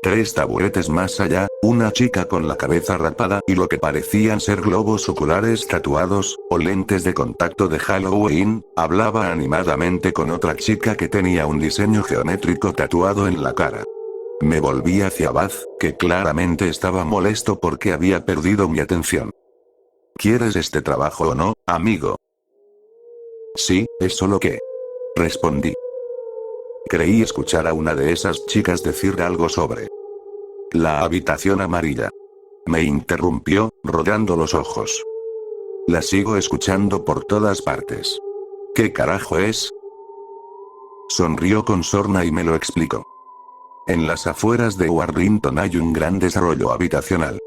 3 taburetes más allá, una chica con la cabeza rapada y lo que parecían ser globos oculares tatuados, o lentes de contacto de Halloween, hablaba animadamente con otra chica que tenía un diseño geométrico tatuado en la cara. Me volví hacia Baz, que claramente estaba molesto porque había perdido mi atención. ¿Quieres este trabajo o no, amigo? Sí, es solo que... respondí. Creí escuchar a una de esas chicas decir algo sobre la habitación amarilla. Me interrumpió, rodando los ojos. La sigo escuchando por todas partes. ¿Qué carajo es? Sonrió con sorna y me lo explicó. En las afueras de Warrington hay un gran desarrollo habitacional.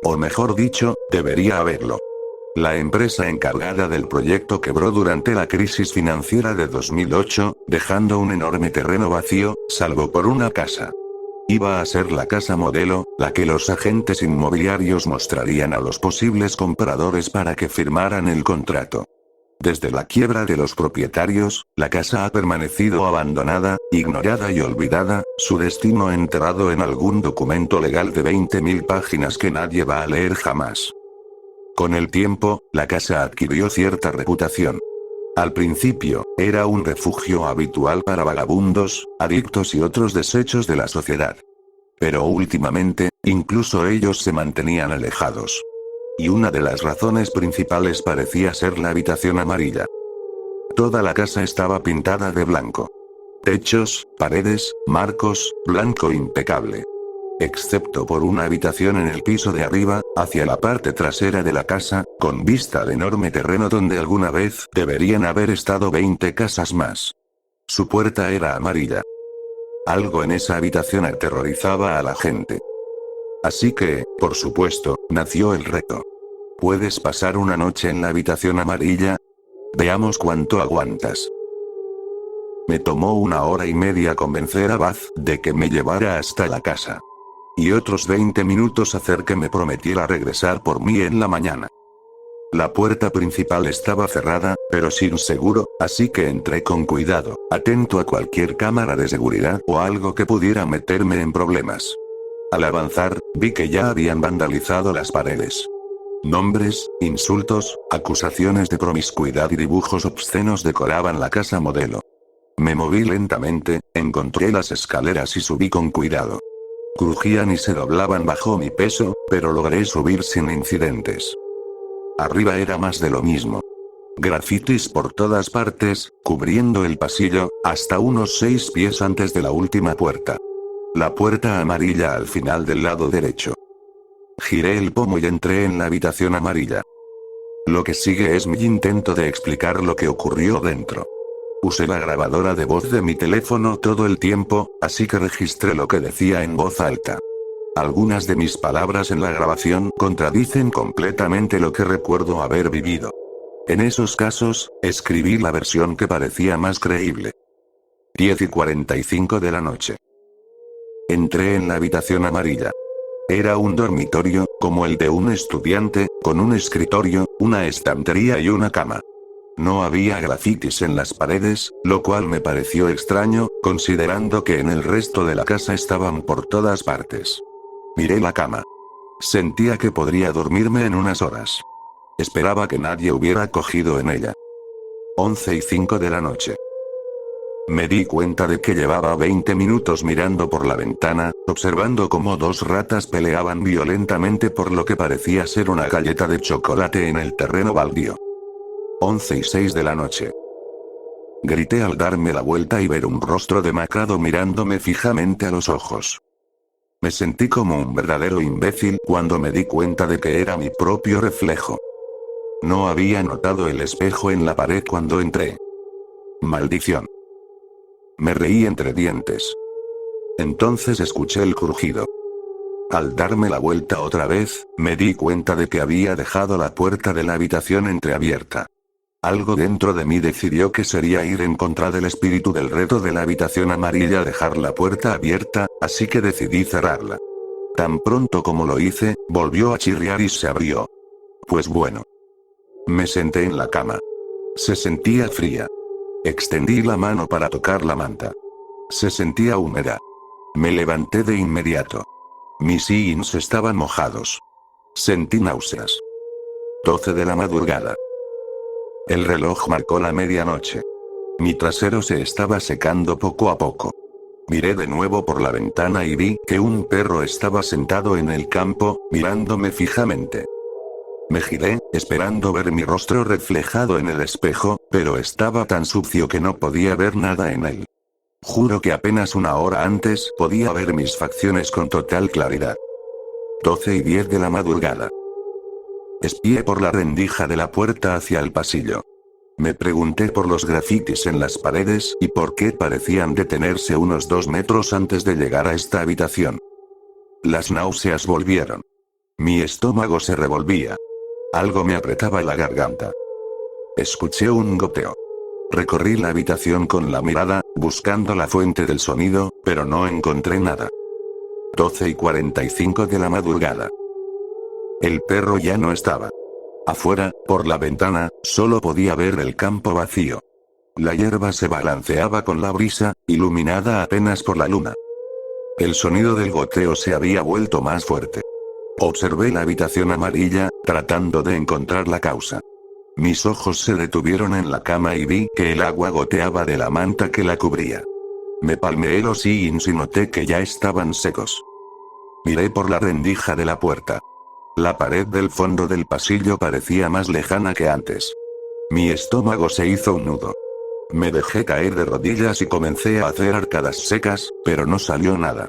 O mejor dicho, debería haberlo. La empresa encargada del proyecto quebró durante la crisis financiera de 2008, dejando un enorme terreno vacío, salvo por una casa. Iba a ser la casa modelo, la que los agentes inmobiliarios mostrarían a los posibles compradores para que firmaran el contrato. Desde la quiebra de los propietarios, la casa ha permanecido abandonada, ignorada y olvidada, su destino enterrado en algún documento legal de 20.000 páginas que nadie va a leer jamás. Con el tiempo, la casa adquirió cierta reputación. Al principio, era un refugio habitual para vagabundos, adictos y otros desechos de la sociedad. Pero últimamente, incluso ellos se mantenían alejados. Y una de las razones principales parecía ser la habitación amarilla. Toda la casa estaba pintada de blanco. Techos, paredes, marcos, blanco impecable. Excepto por una habitación en el piso de arriba, hacia la parte trasera de la casa, con vista al enorme terreno donde alguna vez deberían haber estado 20 casas más. Su puerta era amarilla. Algo en esa habitación aterrorizaba a la gente. Así que, por supuesto, nació el reto. ¿Puedes pasar una noche en la habitación amarilla? Veamos cuánto aguantas. Me tomó 1 hora y media convencer a Baz de que me llevara hasta la casa. Y otros 20 minutos hacer que me prometiera regresar por mí en la mañana. La puerta principal estaba cerrada, pero sin seguro, así que entré con cuidado, atento a cualquier cámara de seguridad o algo que pudiera meterme en problemas. Al avanzar, vi que ya habían vandalizado las paredes. Nombres, insultos, acusaciones de promiscuidad y dibujos obscenos decoraban la casa modelo. Me moví lentamente, encontré las escaleras y subí con cuidado. Crujían y se doblaban bajo mi peso, pero logré subir sin incidentes. Arriba era más de lo mismo. Grafitis por todas partes, cubriendo el pasillo, hasta unos 6 pies antes de la última puerta. La puerta amarilla al final del lado derecho. Giré el pomo y entré en la habitación amarilla. Lo que sigue es mi intento de explicar lo que ocurrió dentro. Usé la grabadora de voz de mi teléfono todo el tiempo, así que registré lo que decía en voz alta. Algunas de mis palabras en la grabación contradicen completamente lo que recuerdo haber vivido. En esos casos, escribí la versión que parecía más creíble. 10:45 de la noche. Entré en la habitación amarilla. Era un dormitorio, como el de un estudiante, con un escritorio, una estantería y una cama. No había grafitis en las paredes, lo cual me pareció extraño, considerando que en el resto de la casa estaban por todas partes. Miré la cama. Sentía que podría dormirme en unas horas. Esperaba que nadie hubiera cogido en ella. 11:05 de la noche. Me di cuenta de que llevaba 20 minutos mirando por la ventana, observando cómo 2 ratas peleaban violentamente por lo que parecía ser una galleta de chocolate en el terreno baldío. 11:06 de la noche. Grité al darme la vuelta y ver un rostro demacrado mirándome fijamente a los ojos. Me sentí como un verdadero imbécil cuando me di cuenta de que era mi propio reflejo. No había notado el espejo en la pared cuando entré. Maldición. Me reí entre dientes. Entonces escuché el crujido. Al darme la vuelta otra vez, me di cuenta de que había dejado la puerta de la habitación entreabierta. Algo dentro de mí decidió que sería ir en contra del espíritu del reto de la habitación amarilla dejar la puerta abierta, así que decidí cerrarla. Tan pronto como lo hice, volvió a chirriar y se abrió. Pues bueno. Me senté en la cama. Se sentía fría. Extendí la mano para tocar la manta. Se sentía húmeda. Me levanté de inmediato. Mis jeans estaban mojados. Sentí náuseas. 12 de la madrugada. El reloj marcó la medianoche. Mi trasero se estaba secando poco a poco. Miré de nuevo por la ventana y vi que un perro estaba sentado en el campo, mirándome fijamente. Me giré, esperando ver mi rostro reflejado en el espejo, pero estaba tan sucio que no podía ver nada en él. Juro que apenas una hora antes podía ver mis facciones con total claridad. 12:10 de la madrugada. Espié por la rendija de la puerta hacia el pasillo. Me pregunté por los grafitis en las paredes y por qué parecían detenerse unos 2 metros antes de llegar a esta habitación. Las náuseas volvieron. Mi estómago se revolvía. Algo me apretaba la garganta. Escuché un goteo. Recorrí la habitación con la mirada, buscando la fuente del sonido, pero no encontré nada. 12:45 de la madrugada. El perro ya no estaba. Afuera, por la ventana, solo podía ver el campo vacío. La hierba se balanceaba con la brisa, iluminada apenas por la luna. El sonido del goteo se había vuelto más fuerte. Observé la habitación amarilla, tratando de encontrar la causa. Mis ojos se detuvieron en la cama y vi que el agua goteaba de la manta que la cubría. Me palmeé los jeans y noté que ya estaban secos. Miré por la rendija de la puerta. La pared del fondo del pasillo parecía más lejana que antes. Mi estómago se hizo un nudo. Me dejé caer de rodillas y comencé a hacer arcadas secas, pero no salió nada.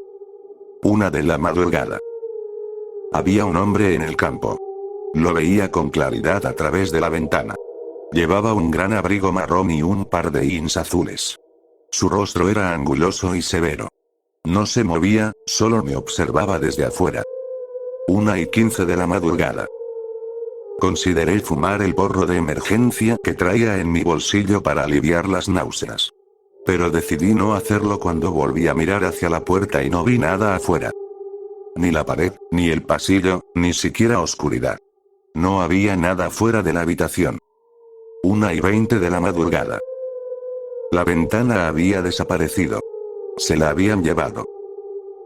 1 de la madrugada. Había un hombre en el campo. Lo veía con claridad a través de la ventana. Llevaba un gran abrigo marrón y un par de jeans azules. Su rostro era anguloso y severo. No se movía, solo me observaba desde afuera. 1:15 de la madrugada. Consideré fumar el porro de emergencia que traía en mi bolsillo para aliviar las náuseas. Pero decidí no hacerlo cuando volví a mirar hacia la puerta y no vi nada afuera. Ni la pared, ni el pasillo, ni siquiera oscuridad. No había nada fuera de la habitación. 1:20 de la madrugada. La ventana había desaparecido. Se la habían llevado.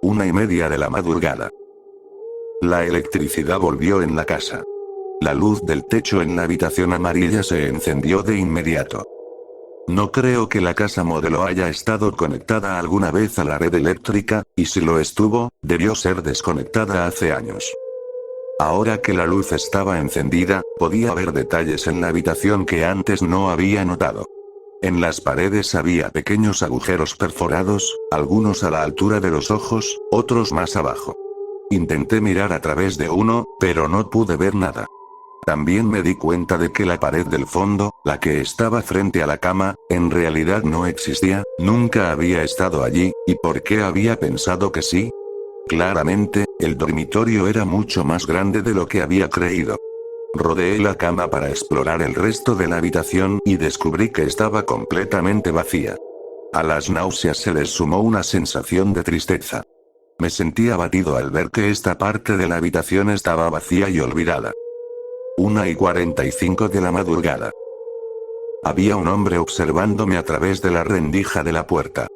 1:30 de la madrugada. La electricidad volvió en la casa. La luz del techo en la habitación amarilla se encendió de inmediato. No creo que la casa modelo haya estado conectada alguna vez a la red eléctrica, y si lo estuvo, debió ser desconectada hace años. Ahora que la luz estaba encendida, podía ver detalles en la habitación que antes no había notado. En las paredes había pequeños agujeros perforados, algunos a la altura de los ojos, otros más abajo. Intenté mirar a través de uno, pero no pude ver nada. También me di cuenta de que la pared del fondo, la que estaba frente a la cama, en realidad no existía, nunca había estado allí, ¿y por qué había pensado que sí? Claramente, el dormitorio era mucho más grande de lo que había creído. Rodeé la cama para explorar el resto de la habitación y descubrí que estaba completamente vacía. A las náuseas se les sumó una sensación de tristeza. Me sentí abatido al ver que esta parte de la habitación estaba vacía y olvidada. 1:45 de la madrugada. Había un hombre observándome a través de la rendija de la puerta.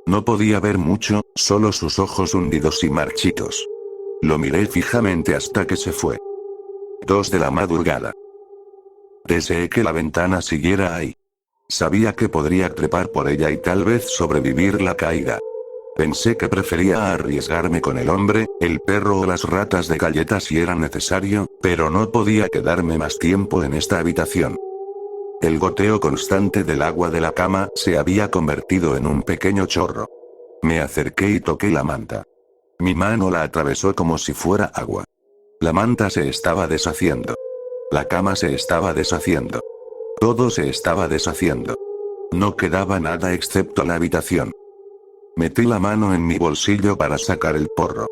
No podía ver mucho, solo sus ojos hundidos y marchitos. Lo miré fijamente hasta que se fue. 2 de la madrugada. Deseé que la ventana siguiera ahí. Sabía que podría trepar por ella y tal vez sobrevivir la caída. Pensé que prefería arriesgarme con el hombre, el perro o las ratas de galletas si era necesario, pero no podía quedarme más tiempo en esta habitación. El goteo constante del agua de la cama se había convertido en un pequeño chorro. Me acerqué y toqué la manta. Mi mano la atravesó como si fuera agua. La manta se estaba deshaciendo. La cama se estaba deshaciendo. Todo se estaba deshaciendo. No quedaba nada excepto la habitación. Metí la mano en mi bolsillo para sacar el porro.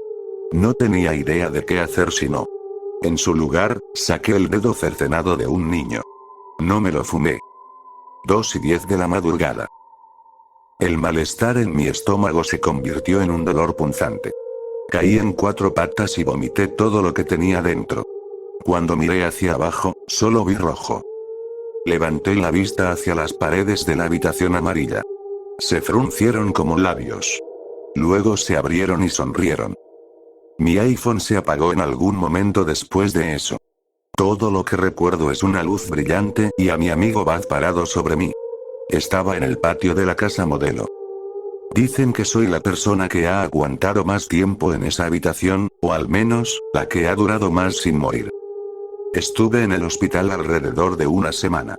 No tenía idea de qué hacer si no. En su lugar, saqué el dedo cercenado de un niño. No me lo fumé. 2:10 de la madrugada. El malestar en mi estómago se convirtió en un dolor punzante. Caí en 4 patas y vomité todo lo que tenía dentro. Cuando miré hacia abajo, solo vi rojo. Levanté la vista hacia las paredes de la habitación amarilla. Se fruncieron como labios. Luego se abrieron y sonrieron. Mi iPhone se apagó en algún momento después de eso. Todo lo que recuerdo es una luz brillante y a mi amigo Bad parado sobre mí. Estaba en el patio de la casa modelo. Dicen que soy la persona que ha aguantado más tiempo en esa habitación, o al menos, la que ha durado más sin morir. Estuve en el hospital alrededor de una semana.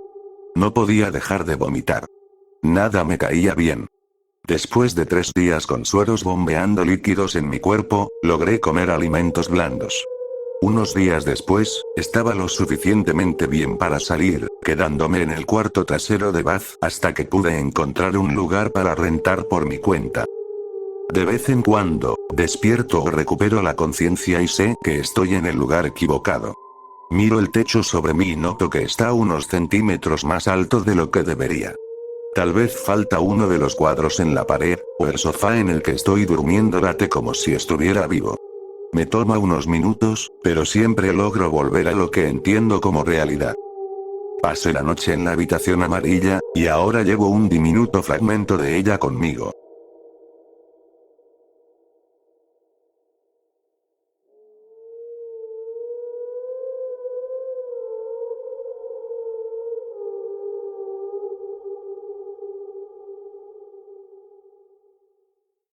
No podía dejar de vomitar. Nada me caía bien. Después de 3 días con sueros bombeando líquidos en mi cuerpo, logré comer alimentos blandos. Unos días después, estaba lo suficientemente bien para salir, quedándome en el cuarto trasero de Baz hasta que pude encontrar un lugar para rentar por mi cuenta. De vez en cuando, despierto o recupero la conciencia y sé que estoy en el lugar equivocado. Miro el techo sobre mí y noto que está unos centímetros más alto de lo que debería. Tal vez falta uno de los cuadros en la pared, o el sofá en el que estoy durmiendo late como si estuviera vivo. Me toma unos minutos, pero siempre logro volver a lo que entiendo como realidad. Pasé la noche en la habitación amarilla, y ahora llevo un diminuto fragmento de ella conmigo.